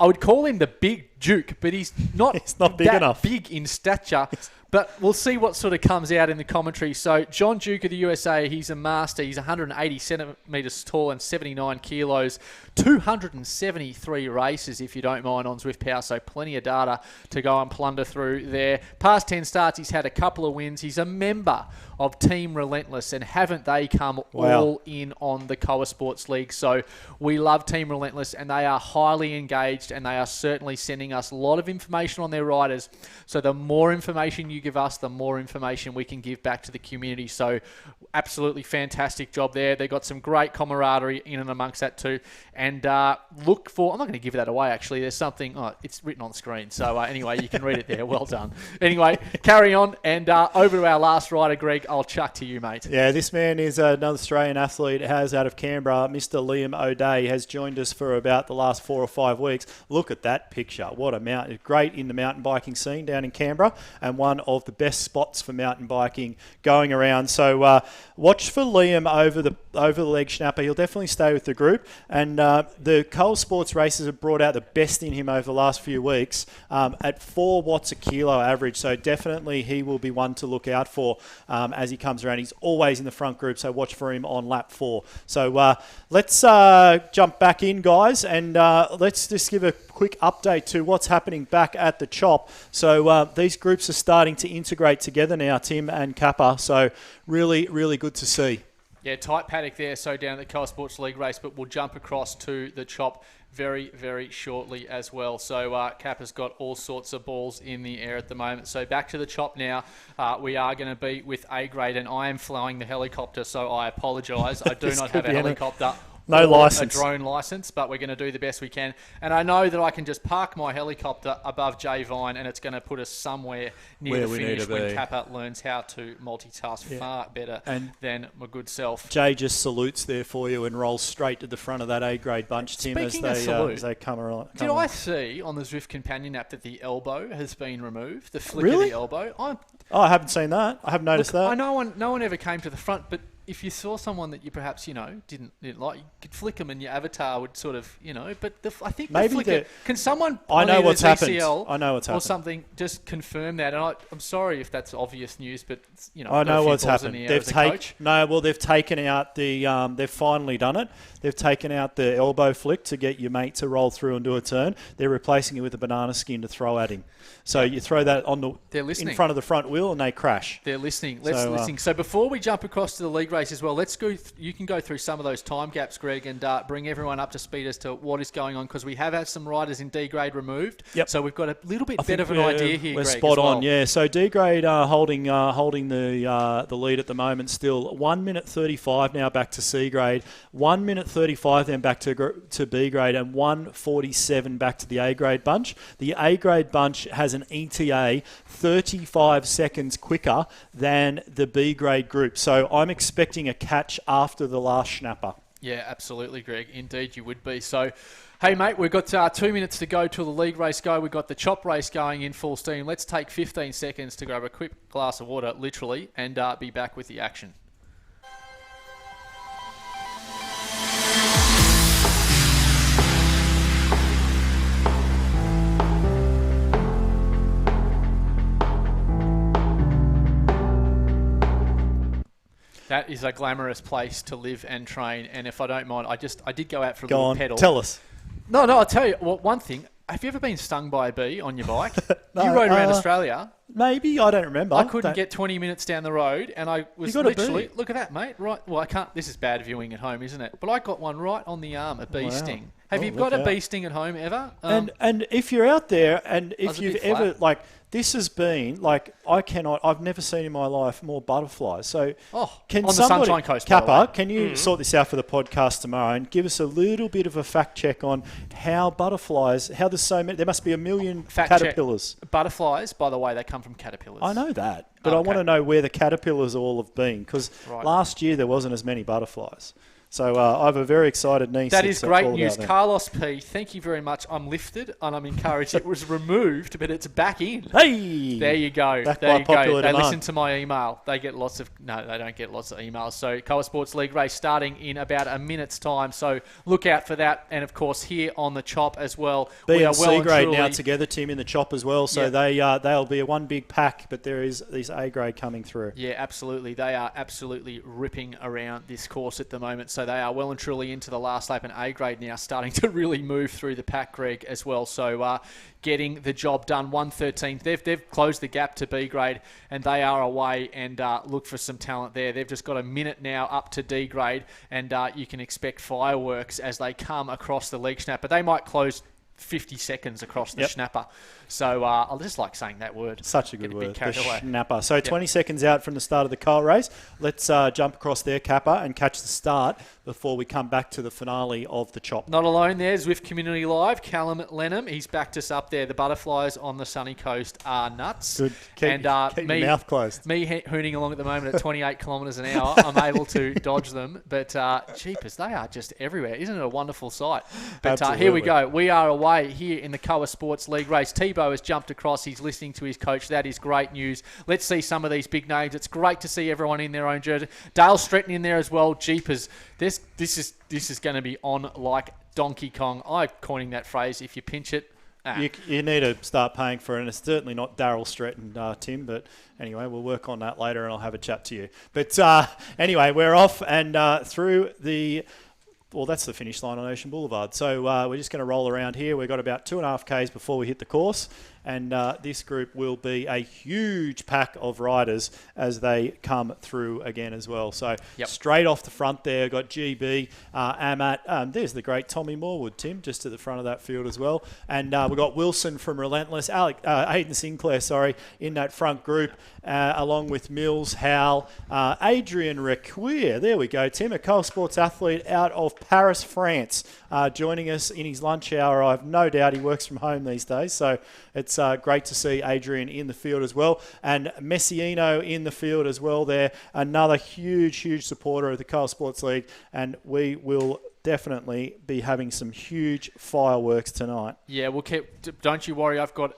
I would call him the Big Duke, but he's not big enough. Big in stature. But we'll see what sort of comes out in the commentary. So John Duke of the USA, he's a master. He's 180 centimetres tall and 79 kilos. 273 races, if you don't mind, on Zwift Power. So plenty of data to go and plunder through there. Past 10 starts, he's had a couple of wins. He's a member of Team Relentless, and haven't they come all in on the Koa Sports League? So we love Team Relentless, and they are highly engaged, and they are certainly sending us a lot of information on their riders. So the more information you give us, the more information we can give back to the community. So absolutely fantastic job there. They got some great camaraderie in and amongst that too. And look for, I'm not going to give that away actually, there's something, it's written on the screen. So anyway, you can read it there. Well done. Anyway, carry on, and over to our last rider, Greg. I'll chuck to you, mate. Yeah, this man is another Australian athlete, has out of Canberra, Mr. Liam O'Day, has joined us for about the last 4 or 5 weeks. Look at that picture. What a mountain. Great in the mountain biking scene down in Canberra, and one of the best spots for mountain biking going around. So watch for Liam over the leg Schnapper. He'll definitely stay with the group, and the Koa Sports races have brought out the best in him over the last few weeks at 4 watts a kilo average. So definitely he will be one to look out for as he comes around. He's always in the front group, so watch for him on lap 4. So let's jump back in, guys, and let's just give a quick update to what's happening back at the Chop. So these groups are starting to integrate together now, Tim and Kappa. So really, really good to see. Yeah, tight paddock there, so down at the Koa Sports League race, but we'll jump across to the Chop very, very shortly as well. So Kappa's got all sorts of balls in the air at the moment. So back to the Chop now. We are going to be with A-grade, and I am flying the helicopter, so I apologise. I do not have a helicopter. No license. A drone license, but we're going to do the best we can. And I know that I can just park my helicopter above Jay Vine, and it's going to put us somewhere near the finish when Kappa learns how to multitask far better than my good self. Jay just salutes there for you and rolls straight to the front of that A-grade bunch, Tim, as they come around. Did I see on the Zwift companion app that the elbow has been removed? The flick of the elbow? I haven't seen that. I haven't noticed that. No one ever came to the front, but if you saw someone that you perhaps, didn't like, you could flick them and your avatar would sort of, but I think maybe the flicker, can someone I know what's happened. I know what's happened. Or something, just confirm that. And I'm sorry if that's obvious news, but, I know what's happened. They've taken out the, they've finally done it. They've taken out the elbow flick to get your mate to roll through and do a turn. They're replacing it with a banana skin to throw at him. So you throw that on in front of the front wheel and they crash. They're listening. Let's listening. So before we jump across to the league League race as well. Let's go. You can go through some of those time gaps, Greg, and bring everyone up to speed as to what is going on, because we have had some riders in D grade removed. Yep. So we've got a little bit better of an idea here, we're Greg. spot as well. on, yeah. So D grade holding the lead at the moment still. 1 minute 35 now back to C grade. 1 minute 35 then back to B grade, and 1:47 back to the A grade bunch. The A grade bunch has an ETA 35 seconds quicker than the B grade group. So I'm expecting a catch after the last schnapper. Yeah, absolutely, Greg. Indeed, you would be. So, hey, mate, we've got 2 minutes to go till the league race go. We've got the chop race going in full steam. Let's take 15 seconds to grab a quick glass of water, literally, and be back with the action. That is a glamorous place to live and train. And if I don't mind, I did go out for a little pedal. Tell us. No, I'll tell you. Well, one thing. Have you ever been stung by a bee on your bike? No, you rode around Australia. Maybe, I don't remember. I couldn't get 20 minutes down the road, and I was You got a literally... bee? Look at that, mate. Right. Well, I can't... This is bad viewing at home, isn't it? But I got one right on the arm, a bee Wow. sting. Have you look got a out. bee sting at home ever? And if you're out there, and if was a you've bit ever, flat. like, this has been, like, I've never seen in my life more butterflies. So can on the somebody, Sunshine Coast, by the Kappa, way. can you sort this out for the podcast tomorrow and give us a little bit of a fact check on how butterflies, how there's so many, there must be a million Fact check. caterpillars. Butterflies, by the way, they come from caterpillars. I know that, but I Okay. want to know where the caterpillars all have been, because Right. last year there wasn't as many butterflies. So I have a very excited niece. That is that's great all news. about them. Carlos P., thank you very much. I'm lifted and I'm encouraged. It was removed, but it's back in. Hey! There you go. Back There by you go. popular They demand. listen to my email. They get lots of... No, they don't get lots of emails. So Koa Sports League race starting in about a minute's time. So look out for that. And, of course, here on the chop as well. B we are and well C and grade truly... now together, Tim, in the chop as well. So they'll be a one big pack, but there is this A grade coming through. Yeah, absolutely. They are absolutely ripping around this course at the moment. So they are well and truly into the last lap, and A grade now starting to really move through the pack, Greg, as well. So getting the job done. 1:13. They've closed the gap to B grade, and they are away and look for some talent there. They've just got a minute now up to D grade, and you can expect fireworks as they come across the leg snapper. They might close 50 seconds across the schnapper. So I just like saying that word. Such a good Get bit word, the carried away. schnapper. So 20 seconds out from the start of the Koa race. Let's jump across their Kappa and catch the start before we come back to the finale of the chop. Not alone there, Zwift Community Live, Callum Lenham. He's backed us up there. The butterflies on the sunny coast are nuts. Good. Keep your mouth closed. Me hooning along at the moment at 28 kilometres an hour, I'm able to dodge them. But jeepers, they are just everywhere. Isn't it a wonderful sight? But here we go. We are away here in the Koa Sports League race. Tebow has jumped across. He's listening to his coach. That is great news. Let's see some of these big names. It's great to see everyone in their own jersey. Dale Stretton in there as well. Jeepers. This is going to be on like Donkey Kong. I'm coining that phrase. If you pinch it, You need to start paying for it, and it's certainly not Daryl Stretton, Tim, but anyway, we'll work on that later and I'll have a chat to you. But anyway, we're off and through the... Well, that's the finish line on Ocean Boulevard. So we're just going to roll around here. We've got about 2.5 Ks before we hit the course. And this group will be a huge pack of riders as they come through again as well. So straight off the front there, got GB, Amat. There's the great Tommy Morwood, Tim, just at the front of that field as well. And we've got Wilson from Relentless, Hayden Sinclair, in that front group, along with Mills, Howell, Adrian Requier. There we go, Tim, a Koa Sports athlete out of Paris, France, joining us in his lunch hour. I have no doubt he works from home these days. So it's great to see Adrian in the field as well. And Messiino in the field as well there. Another huge supporter of the Koa Sports League. And we will definitely be having some huge fireworks tonight. Yeah, we'll keep... Don't you worry, I've got...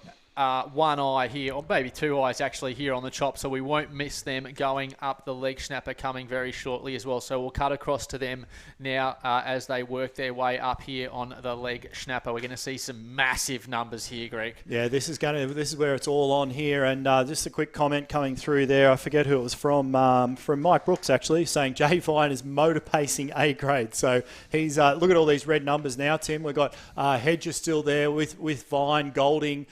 one eye here, or maybe two eyes actually here on the chop, so we won't miss them going up the leg snapper coming very shortly as well. So we'll cut across to them now as they work their way up here on the leg snapper. We're going to see some massive numbers here, Greg. Yeah, this is where it's all on here. And just a quick comment coming through there. I forget who it was from Mike Brooks actually, saying Jay Vine is motor pacing A grade. So he's look at all these red numbers now, Tim. We've got Hedger still there with Vine, Golding.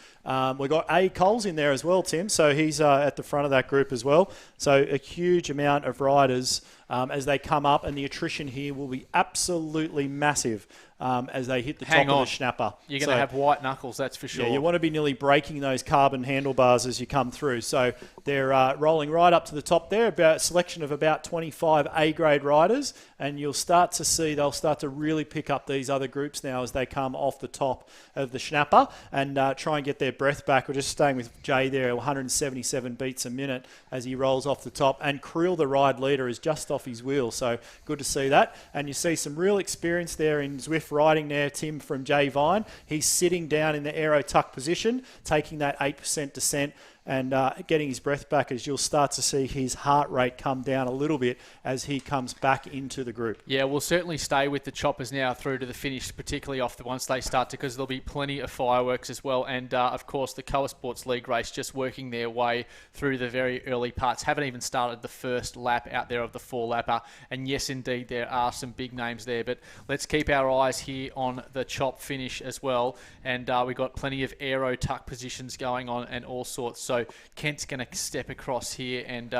We've got A. Coles in there as well, Tim. So he's at the front of that group as well. So a huge amount of riders as they come up, and the attrition here will be absolutely massive as they hit the top of the schnapper. You're going to have white knuckles, that's for sure. Yeah, you want to be nearly breaking those carbon handlebars as you come through. So they're rolling right up to the top there, about a selection of about 25 A-grade riders, and you'll start to see they'll start to really pick up these other groups now as they come off the top of the schnapper and try and get their breath back. We're just staying with Jay there, 177 beats a minute as he rolls off the top, and Creel, the ride leader, is just off his wheel, so good to see that. And you see some real experience there in Zwift riding there, Tim, from Jay Vine. He's sitting down in the aero tuck position, taking that 8% descent and getting his breath back, as you'll start to see his heart rate come down a little bit as he comes back into the group. Yeah, we'll certainly stay with the choppers now through to the finish, particularly off the once they start to, because there'll be plenty of fireworks as well. And of course, the Koa Sports League race just working their way through the very early parts. Haven't even started the first lap out there of the 4-lapper. And yes, indeed, there are some big names there. But let's keep our eyes here on the chop finish as well. And we've got plenty of aero tuck positions going on and all sorts. So Kent's going to step across here and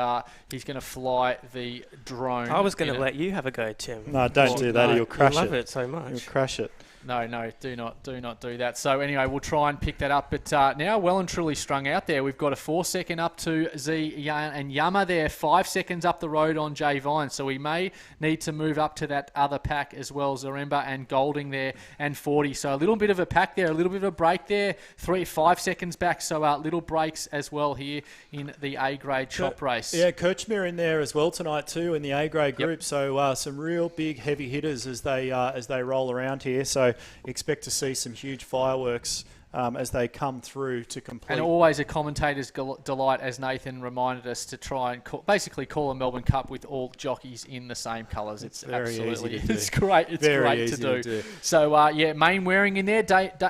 he's going to fly the drone. I was going to let you have a go, Tim. No, don't do that, or you'll crash it. I love it so much. You'll crash it. No, do not do that. So anyway, we'll try and pick that up. But now well and truly strung out there. We've got a 4-second up to Z and Yama there, 5 seconds up the road on Jay Vine. So we may need to move up to that other pack as well, Zaremba and Golding there and 40. So a little bit of a pack there, a little bit of a break there, 5 seconds back. So little breaks as well here in the A-grade chop race. Yeah, Kirchmere in there as well tonight too in the A-grade group. So some real big heavy hitters as they roll around here. So expect to see some huge fireworks as they come through to complete. And always a commentator's delight, as Nathan reminded us, to try and call a Melbourne Cup with all jockeys in the same colours. It's very absolutely, easy to do. It's great. It's very great easy to do. So Main Waring in there.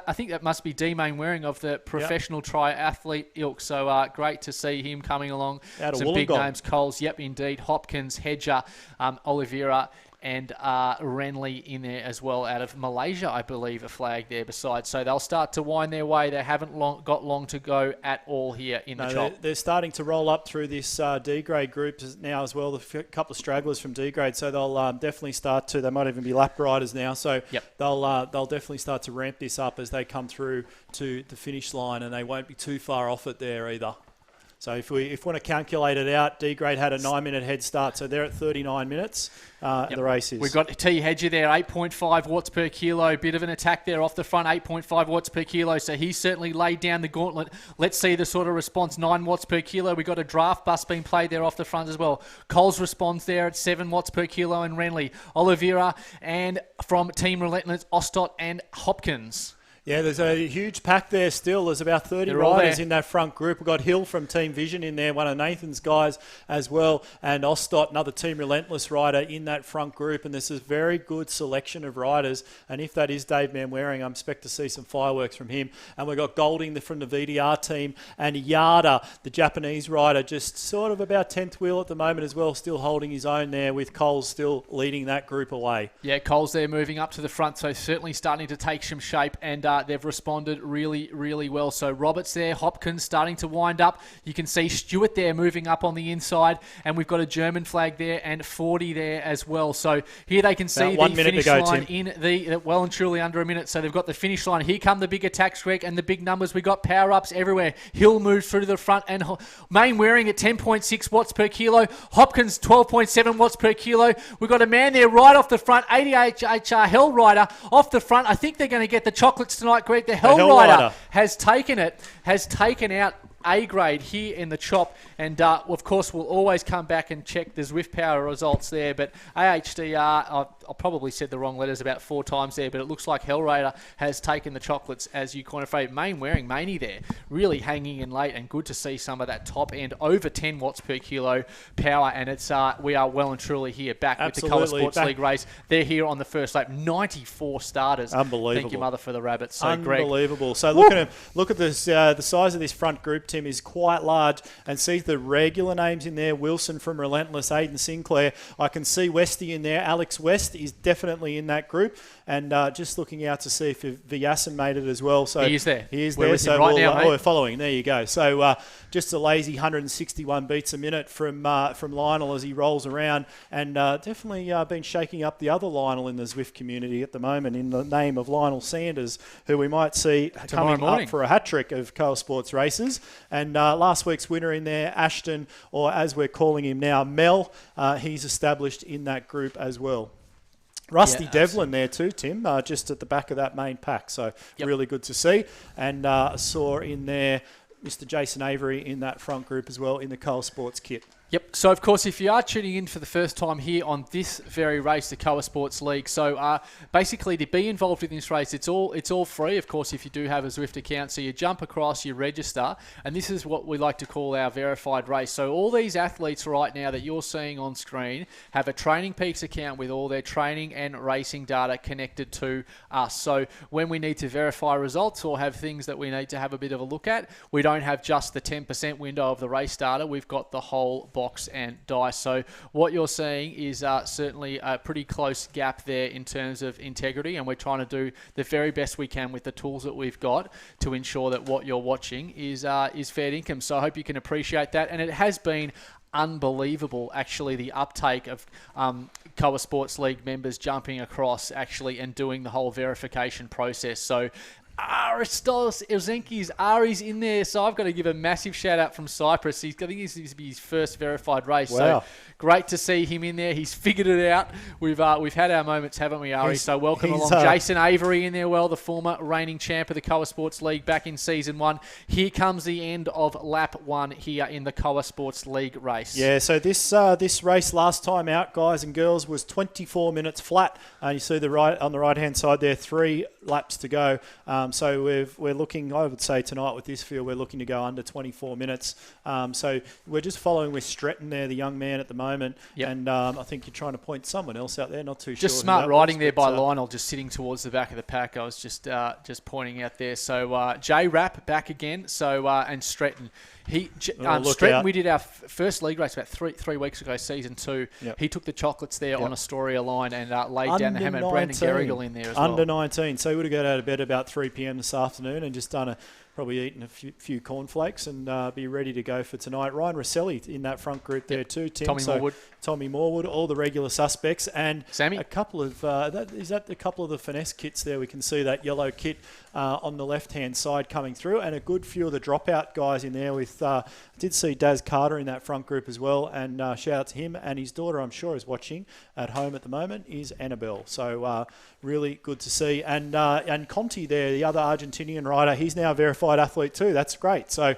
I think that must be D Main Waring of the professional triathlete ilk. So great to see him coming along. Out of some big Wollongong. names. Coles, yep, indeed. Hopkins, Hedger, Oliveira, and Renly in there as well, out of Malaysia, I believe, a flag there besides. So they'll start to wind their way. They haven't got long to go at all here in the chop. They're starting to roll up through this D-grade group now as well. A couple of stragglers from D-grade, so they'll definitely start to. They might even be lap riders now, so they'll definitely start to ramp this up as they come through to the finish line, and they won't be too far off it there either. So if we want to calculate it out, D-grade had a 9-minute head start, so they're at 39 minutes. The race is. We've got T. Hedger there, 8.5 watts per kilo. Bit of an attack there off the front, 8.5 watts per kilo. So he's certainly laid down the gauntlet. Let's see the sort of response, 9 watts per kilo. We've got a draft bus being played there off the front as well. Coles responds there at 7 watts per kilo, and Renly, Oliveira, and from Team Relentless, Ostott and Hopkins. Yeah, there's a huge pack there still. There's about 30 riders in that front group. We've got Hill from Team Vision in there, one of Nathan's guys as well, and Ostott, another Team Relentless rider in that front group. And this is a very good selection of riders. And if that is Dave Manwaring, I expect to see some fireworks from him. And we've got Golding from the VDR team, and Yada, the Japanese rider, just sort of about 10th wheel at the moment as well, still holding his own there, with Coles still leading that group away. Yeah, Coles there moving up to the front, so certainly starting to take some shape, and they've responded really, really well. So Roberts there, Hopkins starting to wind up. You can see Stewart there moving up on the inside, and we've got a German flag there and 40 there as well. So here they can see the finish line in the well and truly under a minute. So they've got the finish line. Here come the big attacks, Greg, and the big numbers. We've got power-ups everywhere. Hill moves through to the front, and Main Waring at 10.6 watts per kilo. Hopkins 12.7 watts per kilo. We've got a man there right off the front, 88HR Hell Rider off the front. I think they're going to get the chocolates tonight, Greg. The Hell Rider has taken out A-grade here in the chop, and of course we'll always come back and check the Zwift Power results there, but AHDR, I probably said the wrong letters about 4 times there, but it looks like Hellraider has taken the chocolates, as you kind of afraid. Main Waring, Maney there, really hanging in late, and good to see some of that top end, over 10 watts per kilo power, and it's we are well and truly here, back with the Koa Sports League race. They're here on the first lap, 94 starters. Unbelievable. Thank you, mother, for the rabbits. So unbelievable. Greg. So look at this, the size of this front group, Tim, is quite large, and see the regular names in there. Wilson from Relentless, Aidan Sinclair. I can see Westy in there. Alex West is definitely in that group, and just looking out to see if Vyasin made it as well. So he is there. He is We're there. with So him right now, mate. we're following. There you go. So just a lazy 161 beats a minute from Lionel as he rolls around, and definitely been shaking up the other Lionel in the Zwift community at the moment in the name of Lionel Sanders, who we might see coming morning up for a hat-trick of Koa Sports Races. And last week's winner in there, Ashton, or as we're calling him now, Mel, he's established in that group as well. Rusty Devlin there too, Tim, just at the back of that main pack. So really good to see. And saw in there Mr. Jason Avery in that front group as well in the Koa Sports kit. Yep. So, of course, if you are tuning in for the first time here on this very race, the Koa Sports League, so basically to be involved in this race, it's all free, of course, if you do have a Zwift account. So you jump across, you register, and this is what we like to call our verified race. So all these athletes right now that you're seeing on screen have a Training Peaks account with all their training and racing data connected to us. So when we need to verify results or have things that we need to have a bit of a look at, we don't have just the 10% window of the race data. We've got the whole box and dice. So what you're seeing is certainly a pretty close gap there in terms of integrity, and we're trying to do the very best we can with the tools that we've got to ensure that what you're watching is fair income. So I hope you can appreciate that, and it has been unbelievable, actually, the uptake of Koa Sports League members jumping across actually and doing the whole verification process. So Aristos Ilzenki's Ari's in there, so I've got to give a massive shout out from Cyprus. I think this is his first verified race. Wow. So great to see him in there. He's figured it out. We've had our moments, haven't we, Ari? So welcome along. Jason Avery in there, the former reigning champ of the Koa Sports League back in season 1. Here comes the end of lap 1 here in the Koa Sports League race. Yeah, so this race last time out, guys and girls, was 24 minutes flat. You see on the right-hand side there, 3 laps to go. So we're looking, I would say tonight with this field, we're looking to go under 24 minutes. So we're just following with Stretton there, the young man at the moment. Yep. And I think you're trying to point someone else out there, not too sure. Just smart riding there by Lionel, just sitting towards the back of the pack. I was just pointing out there. So J Rapp back again. So and Stretton. Stretton, we did our first league race about three weeks ago, season 2. Yep. He took the chocolates there on Astoria line and laid down the hammer. And Brandon Gerrigal in there as well. Under 19. So he would have got out of bed about 3 p.m. this afternoon and just done probably eaten a few cornflakes and be ready to go for tonight. Ryan Rosselli in that front group there too, Tim. Tommy Morwood, all the regular suspects, and Sammy. A couple of a couple of the finesse kits there. We can see that yellow kit on the left-hand side coming through, and a good few of the dropout guys in there. With I did see Daz Carter in that front group as well, and shout out to him and his daughter. I'm sure is watching at home at the moment. Is Annabelle. So really good to see, and Conti there, the other Argentinian rider. He's now a verified athlete too. That's great. So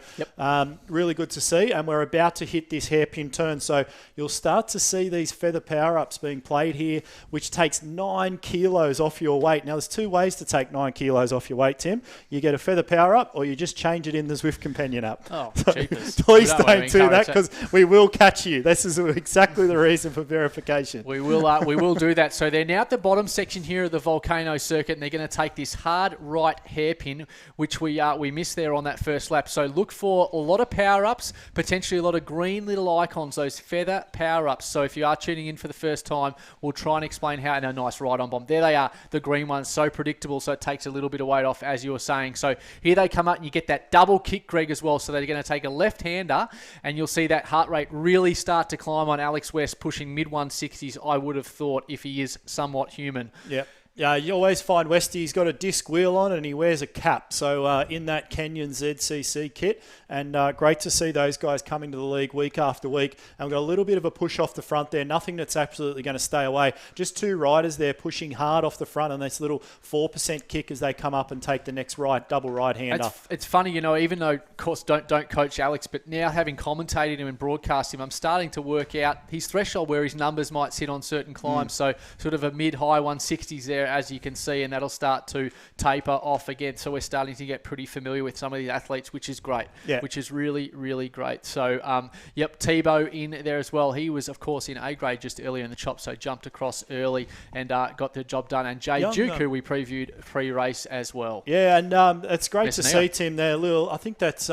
really good to see, and we're about to hit this hairpin turn. So you'll start to see these feather power-ups being played here, which takes 9 kilos off your weight. Now, there's 2 ways to take 9 kilos off your weight, Tim. You get a feather power-up, or you just change it in the Zwift Companion app. Oh, cheapest. Please don't do that, because we will catch you. This is exactly the reason for verification. We will do that. So they're now at the bottom section here of the Volcano Circuit, and they're going to take this hard right hairpin, which we missed there on that first lap. So look for a lot of power-ups, potentially a lot of green little icons, those feather power-ups. So if you are tuning in for the first time, we'll try and explain how. And a nice ride-on bomb. There they are, the green ones, so predictable, so it takes a little bit of weight off, as you were saying. So here they come up, and you get that double kick, Greg, as well. So they're going to take a left-hander, and you'll see that heart rate really start to climb on Alex West, pushing mid-160s, I would have thought, if he is somewhat human. Yep. Yeah, you always find Westy's got a disc wheel on and he wears a cap. So in that Canyon ZCC kit, and great to see those guys coming to the league week after week. And we've got a little bit of a push off the front there. Nothing that's absolutely going to stay away. Just 2 riders there pushing hard off the front, and this little 4% kick as they come up and take the next double right-hander. It's funny, even though, of course, don't coach Alex, but now having commentated him and broadcast him, I'm starting to work out his threshold where his numbers might sit on certain climbs. So sort of a mid-high 160s there, as you can see, and that'll start to taper off again. So we're starting to get pretty familiar with some of the athletes, which is great, which is really, really great. So, Tebow in there as well. He was, of course, in A grade just earlier in the chop, so jumped across early and got the job done. And Jay Duke, who we previewed pre-race as well. Yeah, and it's great to see, Tim, there. I think that's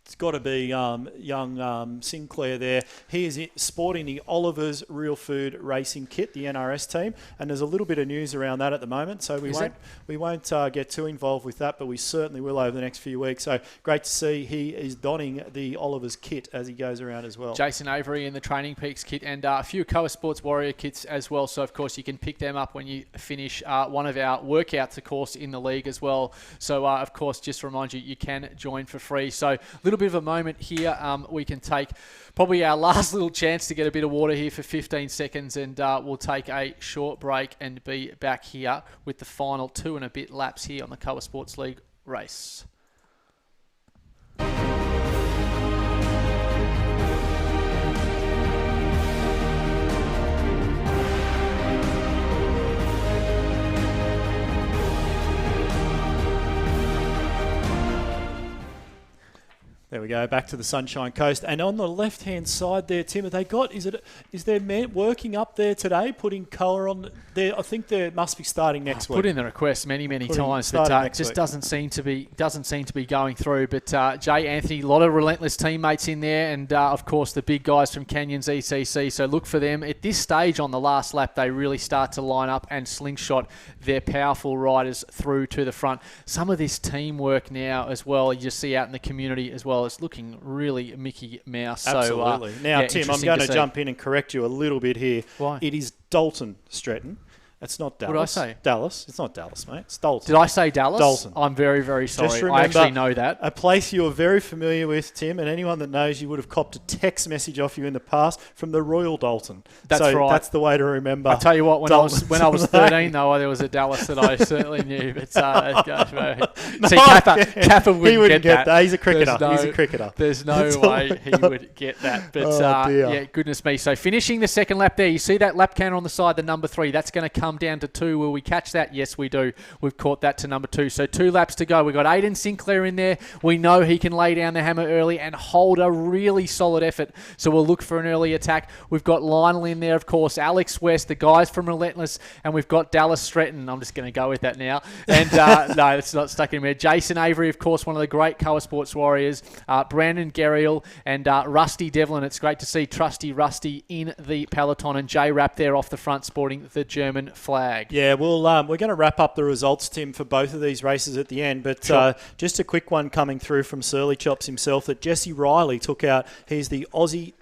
It's got to be young Sinclair there. He is sporting the Oliver's Real Food Racing kit, the NRS team, and there's a little bit of news around that at the moment. So we won't get too involved with that, but we certainly will over the next few weeks. So great to see he is donning the Oliver's kit as he goes around as well. Jason Avery in the Training Peaks kit, and a few Koa Sports Warrior kits as well. So of course you can pick them up when you finish one of our workouts, of course, in the league as well. So of course, just to remind you, you can join for free. So a little bit of a moment here. We can take probably our last little chance to get a bit of water here for 15 seconds, and we'll take a short break and be back here with the final 2 and a bit laps here on the Koa Sports League race. There we go, back to the Sunshine Coast. And on the left-hand side there, Tim, have they got, is there men working up there today, putting Koa on there? I think they must be starting next week. Put in the request many times, but just doesn't seem to be going through. But Jay Anthony, a lot of relentless teammates in there, and of course the big guys from Canyons ECC. So look for them. At this stage on the last lap, they really start to line up and slingshot their powerful riders through to the front. Some of this teamwork now as well, you just see out in the community as well. It's looking really Mickey Mouse. Absolutely. So, now, Tim, I'm going to jump in and correct you a little bit here. Why? It is Dalton Stretton. It's not Dallas. What did I say? Dallas. It's not Dallas, mate. It's Dalton. Did I say Dallas? Dalton. I'm very, very sorry. Just remember, I actually know that. A place you are very familiar with, Tim, and anyone that knows you would have copped a text message off you in the past from the Royal Dalton. That's right. That's the way to remember. I tell you what, when I was 13, though, there was a Dallas that I certainly knew. But see, Kappa wouldn't get that. He's a cricketer. He's a cricketer. There's no way he would get that. But yeah, goodness me. So finishing the second lap there, you see that lap counter on the side, the number 3. That's going to come down to 2. Will we catch that? Yes, we do. We've caught that to number 2. So 2 laps to go. We've got Aiden Sinclair in there. We know he can lay down the hammer early and hold a really solid effort. So we'll look for an early attack. We've got Lionel in there, of course, Alex West, the guys from Relentless, and we've got Dallas Stretton. I'm just going to go with that now. And no, it's not stuck in there. Jason Avery, of course, one of the great Koa Sports Warriors. Brandon Geriel and Rusty Devlin. It's great to see Trusty Rusty in the peloton, and Jay Rapp there off the front sporting the German flag. Yeah, we're going to wrap up the results, Tim, for both of these races at the end. But sure. Just a quick one coming through from Surly Chops himself that Jesse Riley took out. He's the Aussie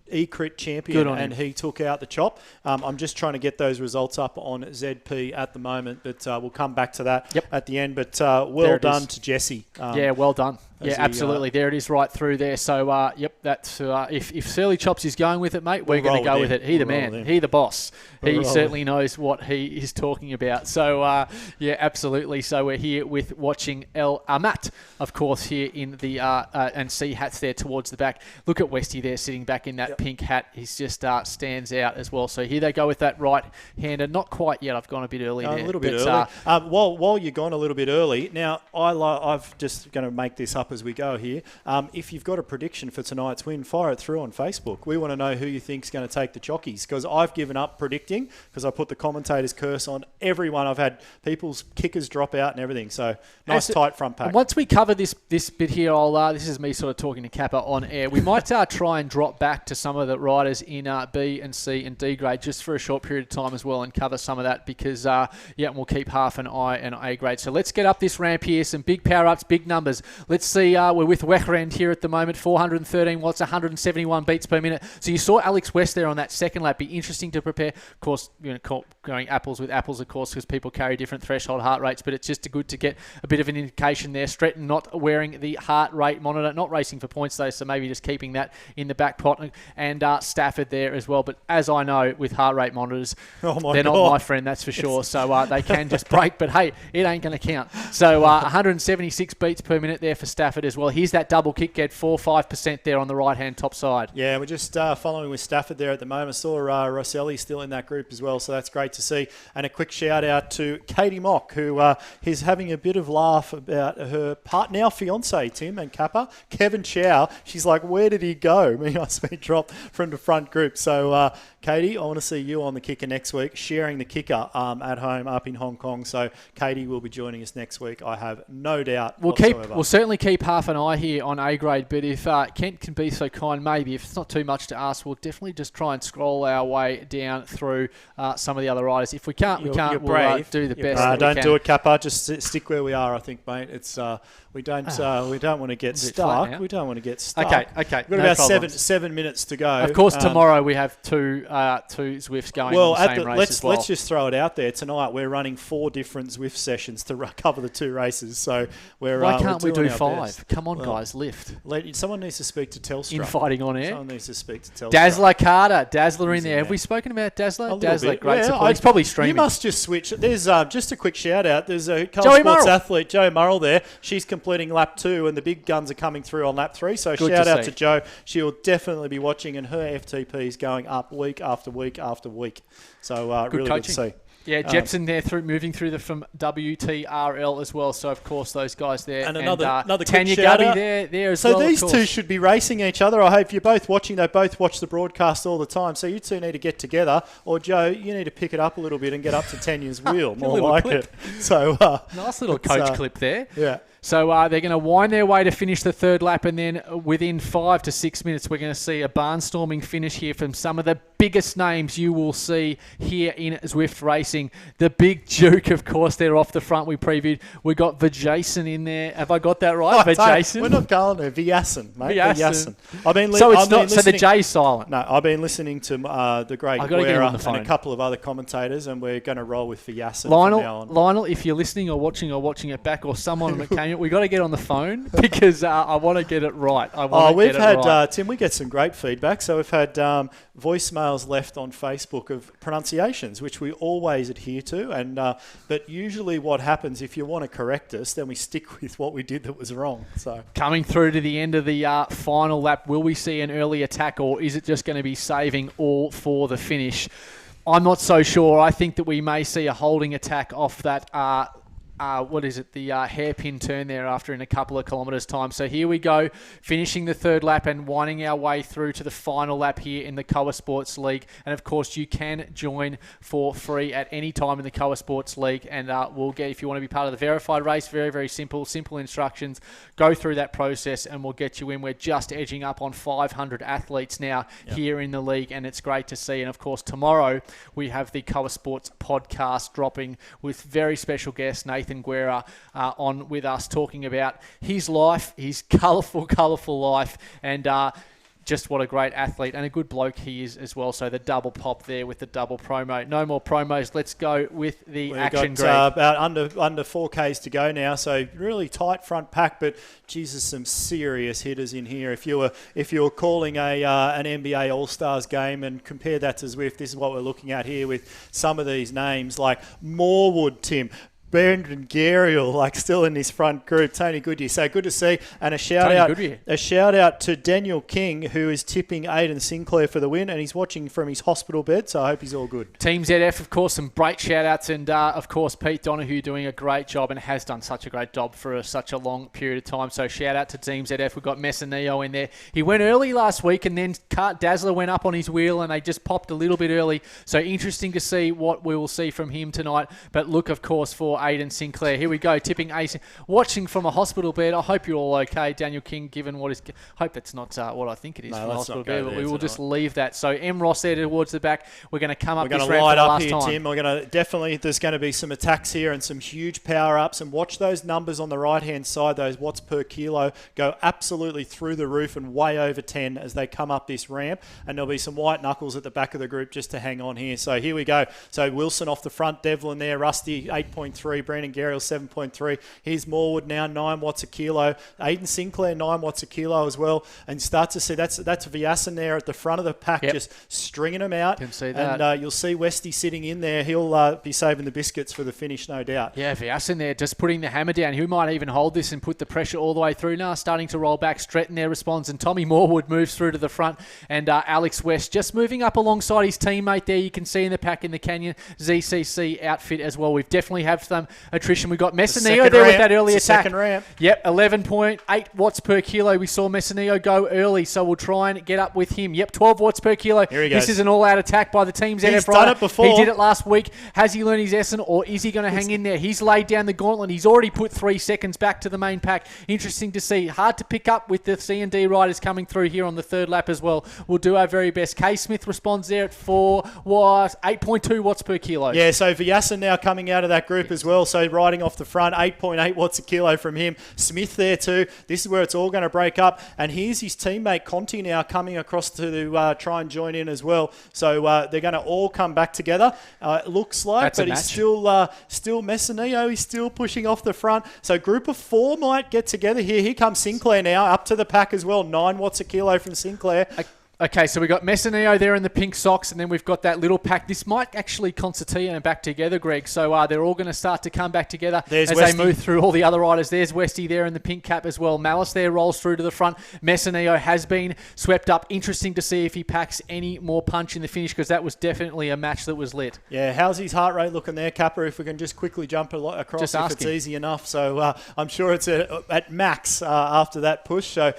E-Crit champion, and he took out the chop. I'm just trying to get those results up on ZP at the moment, but we'll come back to that at the end. But well done to Jesse. Yeah, well done. Yeah, absolutely. There it is right through there. So, that's if Surly Chops is going with it, mate, we're going to go with it. He the man. He the boss. He certainly knows what he is talking about. So, yeah, absolutely. So we're here with watching El Amat, of course, here in the and C hats there towards the back. Look at Westy there sitting back in that pink hat. He's just stands out as well. So here they go with that right-hander. Not quite yet. I've gone a bit early there. A little bit early. While you're gone a little bit early, now I've just going to make this up as we go here. If you've got a prediction for tonight's win, fire it through on Facebook. We want to know who you think's going to take the chockies, because I've given up predicting because I put the commentator's curse on everyone. I've had people's kickers drop out and everything. So nice tight front pack. Once we cover this bit here, this is me sort of talking to Kappa on air. We might try and drop back to some of the riders in B and C and D grade just for a short period of time as well and cover some of that because we'll keep half an I and A grade. So let's get up this ramp here. Some big power ups, big numbers. Let's see. We're with Weckrand here at the moment. 413 watts, 171 beats per minute. So you saw Alex West there on that second lap. Be interesting to prepare. Of course, going apples with apples, of course, because people carry different threshold heart rates. But it's just good to get a bit of an indication there. Stretton not wearing the heart rate monitor, not racing for points though. So maybe just keeping that in the back pot. And Stafford there as well. But as I know, with heart rate monitors, they're not my friend, that's for sure. So they can just break. But hey, it ain't going to count. So 176 beats per minute there for Stafford as well. Here's that double kick, get 4-5% there on the right-hand top side. Yeah, we're just following with Stafford there at the moment. I saw Rosselli still in that group as well, so that's great to see. And a quick shout-out to Katie Mock, who is having a bit of laugh about her now fiancé, Tim and Kappa, Kevin Chow. She's like, where did he go? He must be dropped from the front group. So Katie, I want to see you on the kicker next week, sharing the kicker at home up in Hong Kong. So Katie will be joining us next week. I have no doubt whatsoever. We'll certainly keep half an eye here on A grade, but if Kent can be so kind, maybe if it's not too much to ask, we'll definitely just try and scroll our way down through some of the other riders. If we can't, we'll do the best. Don't do it, Kappa. Just stick where we are, I think, mate. It's we don't want to get stuck. We don't want to get stuck. Okay. We've got about 7 minutes to go. Of course, tomorrow we have two Zwifts going on the same race as well. Let's just throw it out there. Tonight we're running 4 different Zwift sessions to cover the 2 races. So why can't we do 5? Best. Come on, guys, lift. Someone needs to speak to Telstra. Infighting on air. Someone needs to speak to Telstra. Dazzler Carter. Dazzler in there. Have we spoken about Dazzler? Dazzler, great support. He's probably streaming. You must just switch. There's just a quick shout out. There's a Koa Sports athlete, Joe Murrell there. She's completing lap 2 and the big guns are coming through on lap 3. So shout out to Jo. She'll definitely be watching and her FTP is going up week after week after week. So really good to see. Yeah, Jepson there moving through from WTRL as well. So, of course, those guys there. And another Tanya shout Gubby out. there as well. So these two should be racing each other. I hope you're both watching. They both watch the broadcast all the time. So you two need to get together. Or, Joe, you need to pick it up a little bit and get up to Tanya's wheel. More like it. So nice little coach clip there. Yeah. So they're going to wind their way to finish the 3rd lap, and then within 5 to 6 minutes, we're going to see a barnstorming finish here from some of the biggest names you will see here in Zwift racing. The Big Duke, of course, they're off the front. We previewed. We got Vajason in there. Have I got that right? Vajason? We're not going there. Vyasan, mate. Vyasan. So the J's silent. No, I've been listening to the great Guerra and a couple of other commentators, and we're going to roll with Vyasan from now on. Lionel, if you're listening or watching it back, or someone that came, we got to get on the phone because I want to get it right. We've had Tim. We get some great feedback. So we've had voicemails left on Facebook of pronunciations, which we always adhere to. And but usually, what happens if you want to correct us, then we stick with what we did that was wrong. So coming through to the end of the final lap, will we see an early attack, or is it just going to be saving all for the finish? I'm not so sure. I think that we may see a holding attack off that. The hairpin turn there after in a couple of kilometres time. So here we go, finishing the 3rd lap and winding our way through to the final lap here in the Koa Sports League. And of course, you can join for free at any time in the Koa Sports League. And we'll get, if you want to be part of the verified race, very, very simple instructions. Go through that process and we'll get you in. We're just edging up on 500 athletes now here in the league, and it's great to see. And of course, tomorrow we have the Koa Sports podcast dropping with very special guest Nathan Guerra on with us, talking about his life, his colourful life, and just what a great athlete and a good bloke he is as well. So the double pop there with the double promo. No more promos. Let's go with the action, Greg. About under 4Ks to go now. So really tight front pack, but Jesus, some serious hitters in here. If you were calling an NBA All-Stars game and compare that to Zwift, this is what we're looking at here with some of these names like Morwood, Tim. Brendan Gariel, still in this front group. Tony Goodyear, so good to see. And a shout out to Daniel King, who is tipping Aidan Sinclair for the win, and he's watching from his hospital bed. So I hope he's all good. Team ZF, of course, some great shout outs, and of course Pete Donahue doing a great job and has done such a great job for such a long period of time. So shout out to Team ZF. We've got Messineo in there. He went early last week, and then Dazzler went up on his wheel, and they just popped a little bit early. So interesting to see what we will see from him tonight. But look, of course, for Aidan Sinclair. Here we go, tipping Ace, watching from a hospital bed. I hope you're all okay, Daniel King, given what is... hope that's not what I think it is from a hospital bed, but we will just leave that. So M. Ross there towards the back. We're going to come up this ramp for the last time. We're going to light up here, Tim. We're going to definitely... There's going to be some attacks here and some huge power-ups, and watch those numbers on the right-hand side, those watts per kilo, go absolutely through the roof and way over 10 as they come up this ramp, and there'll be some white knuckles at the back of the group just to hang on here. So here we go. So Wilson off the front, Devlin there, Rusty 8.3, Brandon Gariel 7.3. Here's Morwood now, 9 watts a kilo. Aidan Sinclair, 9 watts a kilo as well. And start to see that's Vyasan there at the front of the pack, just stringing them out. Can see that. And you'll see Westy sitting in there. He'll be saving the biscuits for the finish, no doubt. Yeah, Vyasan there just putting the hammer down. He might even hold this and put the pressure all the way through. Now starting to roll back. Stretton there responds, and Tommy Morwood moves through to the front. And Alex West just moving up alongside his teammate there. You can see in the pack in the Canyon ZCC outfit as well. We've definitely have attrition. We got Messineo there with that early attack. Second ramp. Yep, 11.8 watts per kilo. We saw Messineo go early, so we'll try and get up with him. Yep, 12 watts per kilo. Here he goes. This is an all-out attack by the team's NF He's rider. done it before. He did it last week. Has he learned his lesson, or is he going to hang in there? He's laid down the gauntlet. He's already put 3 seconds back to the main pack. Interesting to see. Hard to pick up with the C&D riders coming through here on the third lap as well. We'll do our very best. K. Smith responds there at 8.2 watts per kilo. Yeah, so Vyasan now coming out of that group as well. So riding off the front, 8.8 watts a kilo from him. Smith there too. This is where it's all going to break up. And here's his teammate Conti now coming across to try and join in as well. So they're going to all come back together. It looks like, That's but he's still Messineo. He's still pushing off the front. So group of 4 might get together here. Here comes Sinclair now up to the pack as well. 9 watts a kilo from Sinclair. Okay, so we got Messineo there in the pink socks, and then we've got that little pack. This might actually concertina back together, Greg. So they're all going to start to come back together There's as Westy. they move through all the other riders. There's Westy there in the pink cap as well. Malice there rolls through to the front. Messineo has been swept up. Interesting to see if he packs any more punch in the finish, because that was definitely a match that was lit. Yeah, how's his heart rate looking there, Kappa? If we can just quickly jump across, Just if ask it's him. easy enough. So I'm sure it's at max after that push. So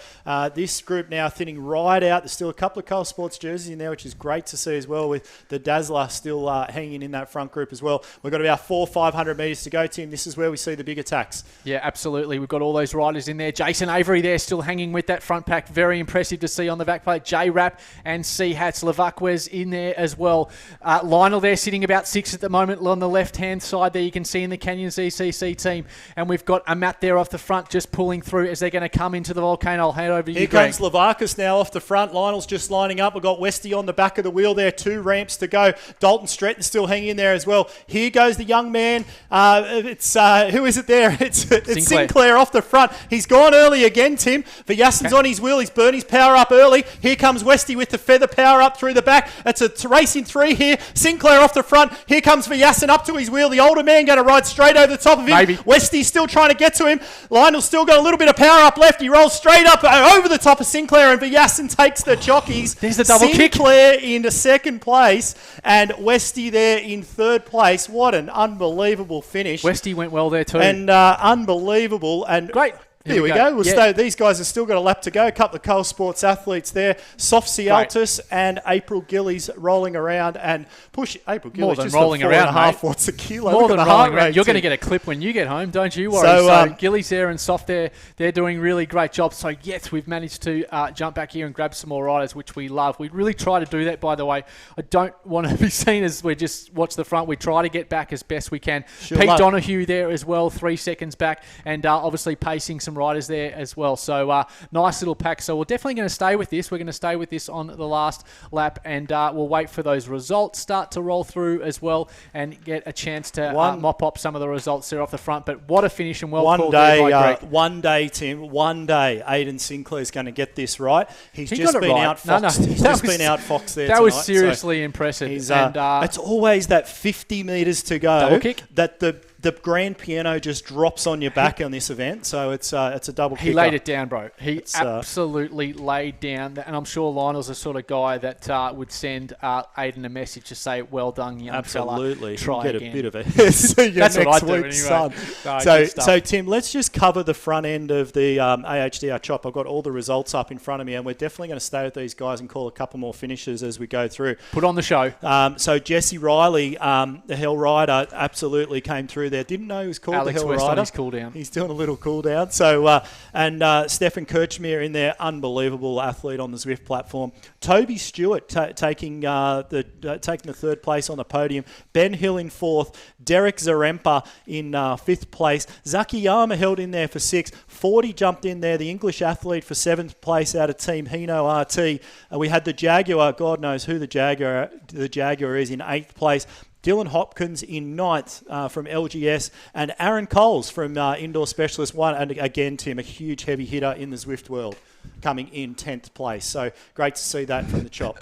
this group now thinning right out. There's still a couple of Koa Sports jerseys in there, which is great to see as well, with the Dazzler still hanging in that front group as well. We've got about 500 metres to go, Tim. This is where we see the big attacks. Yeah, absolutely. We've got all those riders in there. Jason Avery there still hanging with that front pack. Very impressive to see on the back plate. J-Rap and C-Hats. Levaquez in there as well. Lionel there sitting about 6 at the moment on the left-hand side there. You can see in the Canyon ZCC team. And we've got Amat there off the front just pulling through as they're going to come into the volcano. I'll hand over to you, Here Greg. comes Levaquez now off the front. Lionel's just lining up. We've got Westy on the back of the wheel there. 2 ramps to go. Dalton Stretton still hanging in there as well. Here goes the young man. Who is it there? It's Sinclair off the front. He's gone early again, Tim. Vyasan's on his wheel. He's burned his power up early. Here comes Westy with the feather power up through the back. It's a race in 3 here. Sinclair off the front. Here comes Vyasan up to his wheel. The older man going to ride straight over the top of him. Maybe. Westy's still trying to get to him. Lionel's still got a little bit of power up left. He rolls straight up over the top of Sinclair, and Vyasan takes the jockeys. There's the double kick. Sinclair into second place and Westy there in third place. What an unbelievable finish. Westy went well there too. And unbelievable. And Great. Here we go. We'll stay. These guys have still got a lap to go. A couple of Koa Sports athletes there. Soft Cialtis and April Gillies rolling around and push. April Gillies More than just rolling at 4.5 around, watts a kilo. More Look than at the heart rolling around. rate You're going too. to get a clip when you get home, don't you worry. So Gillies there and Soft there, they're doing really great jobs. So yes, we've managed to jump back here and grab some more riders, which we love. We really try to do that, by the way. I don't want to be seen as we just watch the front. We try to get back as best we can. Sure Pete love. Donahue there as well, 3 seconds back, and obviously pacing some riders there as well. So nice little pack. So we're definitely going to stay with this. We're going to stay with this on the last lap, and we'll wait for those results start to roll through as well and get a chance to mop up some of the results there off the front. But what a finish, and well called there by Greg. One day, Tim. One day, Aidan Sinclair's going to get this right. He's He just got it been right. outfoxed. He's That just was- been outfoxed there That tonight. was seriously impressive. He's, and it's always that 50 metres to go Double kick? that the grand piano just drops on your back on this event. So it's a double kick. he laid it down, bro. He It's, absolutely laid down. And I'm sure Lionel's the sort of guy that would send Aidan a message to say, well done, young Absolutely. fella. Try Get again. a bit of it. See you That's what next I'd do week, anyway. son. No, So, good stuff. so, Tim, let's just cover the front end of the AHDR chop. I've got all the results up in front of me, and we're definitely going to stay with these guys and call a couple more finishes as we go through. Put on the show. So Jesse Riley, the Hell Rider, absolutely came through there. Didn't know he was called Alex the Hell West on Rider. his cool down. He's doing a little cool down. So and Stefan Kirchmere in there, unbelievable athlete on the Zwift platform. Toby Stewart taking the third place on the podium. Ben Hill in fourth. Derek Zarempa in fifth place. Zakiyama held in there for sixth. 40 jumped in there. The English athlete for seventh place out of Team Hino RT. We had the Jaguar. God knows who the Jaguar is in eighth place. Dylan Hopkins in ninth from LGS, and Aaron Coles from Indoor Specialist 1. And again, Tim, a huge heavy hitter in the Zwift world. coming in 10th place. So great to see that from the chop.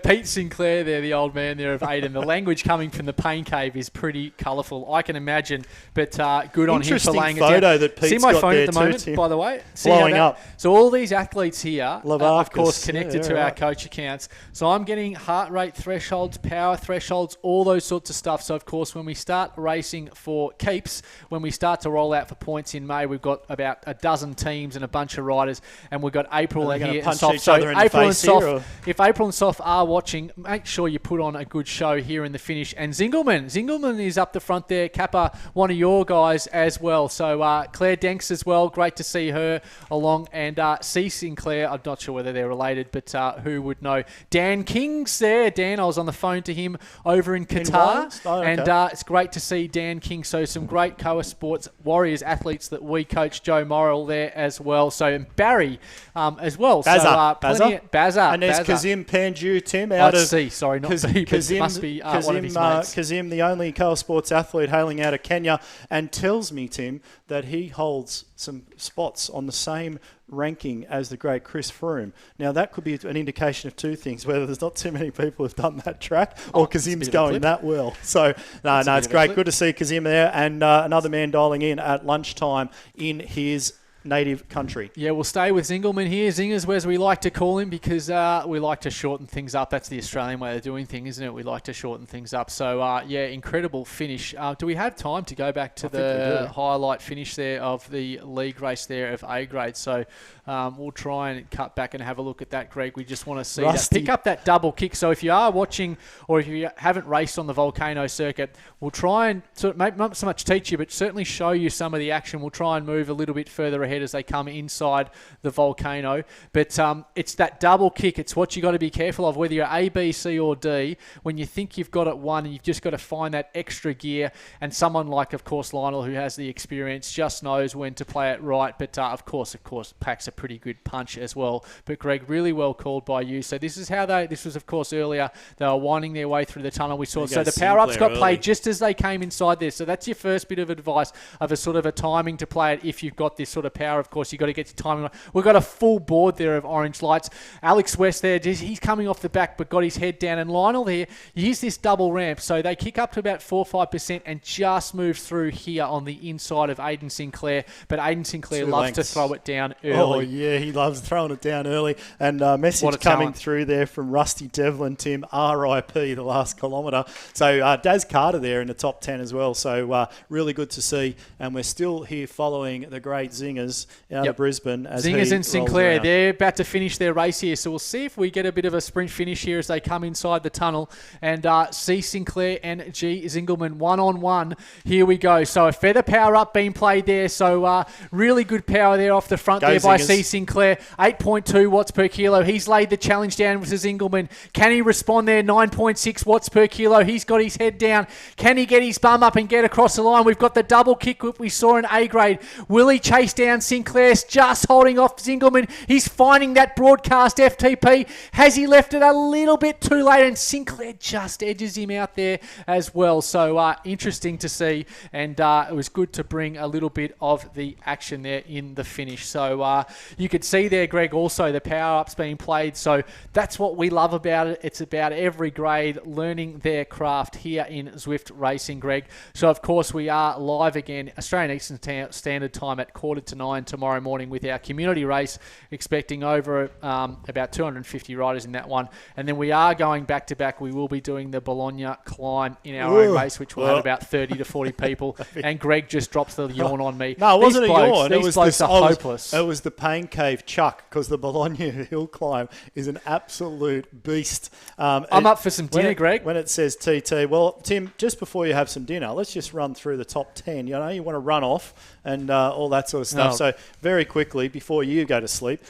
Pete Sinclair there, the old man there of Ahdr. The language coming from the pain cave is pretty colourful, I can imagine. But good on him for laying it down. Interesting photo that Pete's See my got phone there at the moment, too, Tim. by the way? Blowing up. So all these athletes here, of course, Lavarcus. connected to our coach accounts. So I'm getting heart rate thresholds, power thresholds, all those sorts of stuff. So, of course, when we start racing for keeps, when we start to roll out for points in May, we've got about a dozen teams and a bunch of riders, and we've got April Are they here gonna and punch Soft. each So other in the April and face here, Soft, or? if April and Soft are watching, make sure you put on a good show here in the finish. And Zingelman is up the front there. Kappa, one of your guys as well. So Claire Denks as well. Great to see her along. And C. Sinclair, I'm not sure whether they're related, but who would know? Dan King's there. Dan, I was on the phone to him over in Qatar. Okay. And it's great to see Dan King. So some great Koa Sports Warriors athletes that we coach, Joe Morrill there as well. So and Barry as well. Bazza. And there's Bazza. Kazim Panju, Tim, out of... C, sorry, not B, but it must be one of his mates. Kazim, the only Koa Sports athlete hailing out of Kenya, and tells me, Tim, that he holds some spots on the same ranking as the great Chris Froome. Now, that could be an indication of two things, whether there's not too many people who've done that track or Kazim's going that well. So, it's great. Good to see Kazim there, and another man dialing in at lunchtime in his native country. Yeah, we'll stay with Zingelman here. Zingers, as we like to call him, because we like to shorten things up. That's the Australian way of doing things, isn't it? We like to shorten things up. So, incredible finish. Do we have time to go back to the highlight finish there of the league race there of A grade? So, we'll try and cut back and have a look at that, Greg. We just want to see that. Pick up that double kick. So, if you are watching or if you haven't raced on the Volcano circuit, we'll try and sort of not so much teach you, but certainly show you some of the action. We'll try and move a little bit further ahead as they come inside the Volcano. But it's that double kick. It's what you got to be careful of, whether you're A, B, C or D. When you think you've got it won, you've just got to find that extra gear. And someone like, of course, Lionel, who has the experience, just knows when to play it right. But of course, packs a pretty good punch as well. But Greg, really well called by you. So this is how this was, of course, earlier. They were winding their way through the tunnel. We saw. So the power-ups got played just as they came inside there. So that's your first bit of advice of a sort of a timing to play it if you've got this sort of power. Of course, you've got to get your timing right. We've got a full board there of orange lights. Alex West there, he's coming off the back but got his head down. And Lionel there, use this double ramp. So they kick up to about 4-5% and just move through here on the inside of Aiden Sinclair. But Aiden Sinclair loves to throw it down early. Oh, yeah, he loves throwing it down early. And message coming through there from Rusty Devlin, Tim, RIP, the last kilometre. So Daz Carter there in the top 10 as well. So really good to see. And we're still here following the great Zingers out of Brisbane. As Zingers and Sinclair, they're about to finish their race here. So we'll see if we get a bit of a sprint finish here as they come inside the tunnel. And C. Sinclair and G. Zingelman, 1-on-1. Here we go. So a feather power up being played there. So really good power there off the front by C. Sinclair. 8.2 watts per kilo. He's laid the challenge down with Zingelman. Can he respond there? 9.6 watts per kilo. He's got his head down. Can he get his bum up and get across the line? We've got the double kick that we saw in A grade. Will he chase down Sinclair? Just holding off Zingelman. He's finding that broadcast FTP. Has he left it a little bit too late? And Sinclair just edges him out there as well. So interesting to see. And it was good to bring a little bit of the action there in the finish. So you could see there, Greg, also the power-ups being played. So that's what we love about it. It's about every grade learning their craft here in Zwift Racing, Greg. So, of course, we are live again, Australian Eastern Standard Time at 8:45 tomorrow morning with our community race, expecting over about 250 riders in that one. And then we are going back-to-back. We will be doing the Bologna climb in our own race, which will have about 30 to 40 people. And Greg just drops the yawn on me. No, it wasn't a yawn. These blokes are hopeless. It was the Pain Cave Chuck, because the Bologna hill climb is an absolute beast. I'm up for some dinner, Greg. When it says TT, well, Tim, just before you have some dinner, let's just run through the top 10. You know, you want to run off and all that sort of stuff. No. So very quickly, before you go to sleep,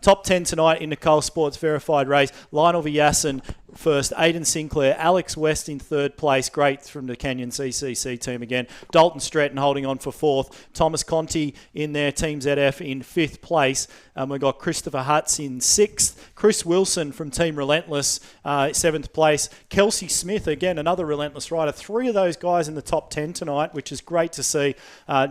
top 10 tonight in the Koa Sports Verified race. Lionel Vyassin first. Aidan Sinclair, Alex West in third place. Great from the Canyon CCC team again. Dalton Stratton holding on for fourth. Thomas Conti in their Team ZF in fifth place. We've got Christopher Hutz in sixth. Chris Wilson from Team Relentless, seventh place. Kelsey Smith, again, another Relentless rider. 3 of those guys in the top 10 tonight, which is great to see.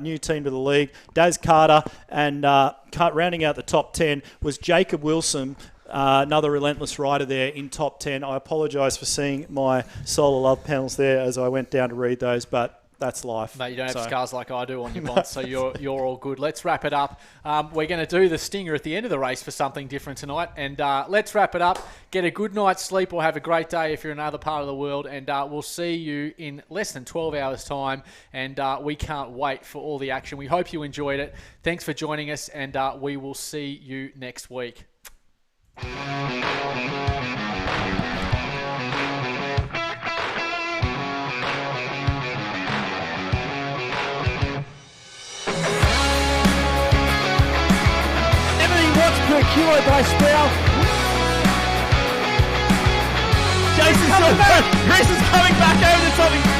New team to the league. Daz Carter, and rounding out the top 10 was Jacob Wilson, another Relentless rider there in top 10. I apologise for seeing my Solar Love panels there as I went down to read those, but that's life. Mate, you don't have scars like I do on your bonds, so you're all good. Let's wrap it up. We're going to do the stinger at the end of the race for something different tonight. And let's wrap it up. Get a good night's sleep or have a great day if you're in another part of the world. And we'll see you in less than 12 hours' time. And we can't wait for all the action. We hope you enjoyed it. Thanks for joining us, and we will see you next week. Per kilo by Sproul. Jason's coming back. Chris is coming back over the top.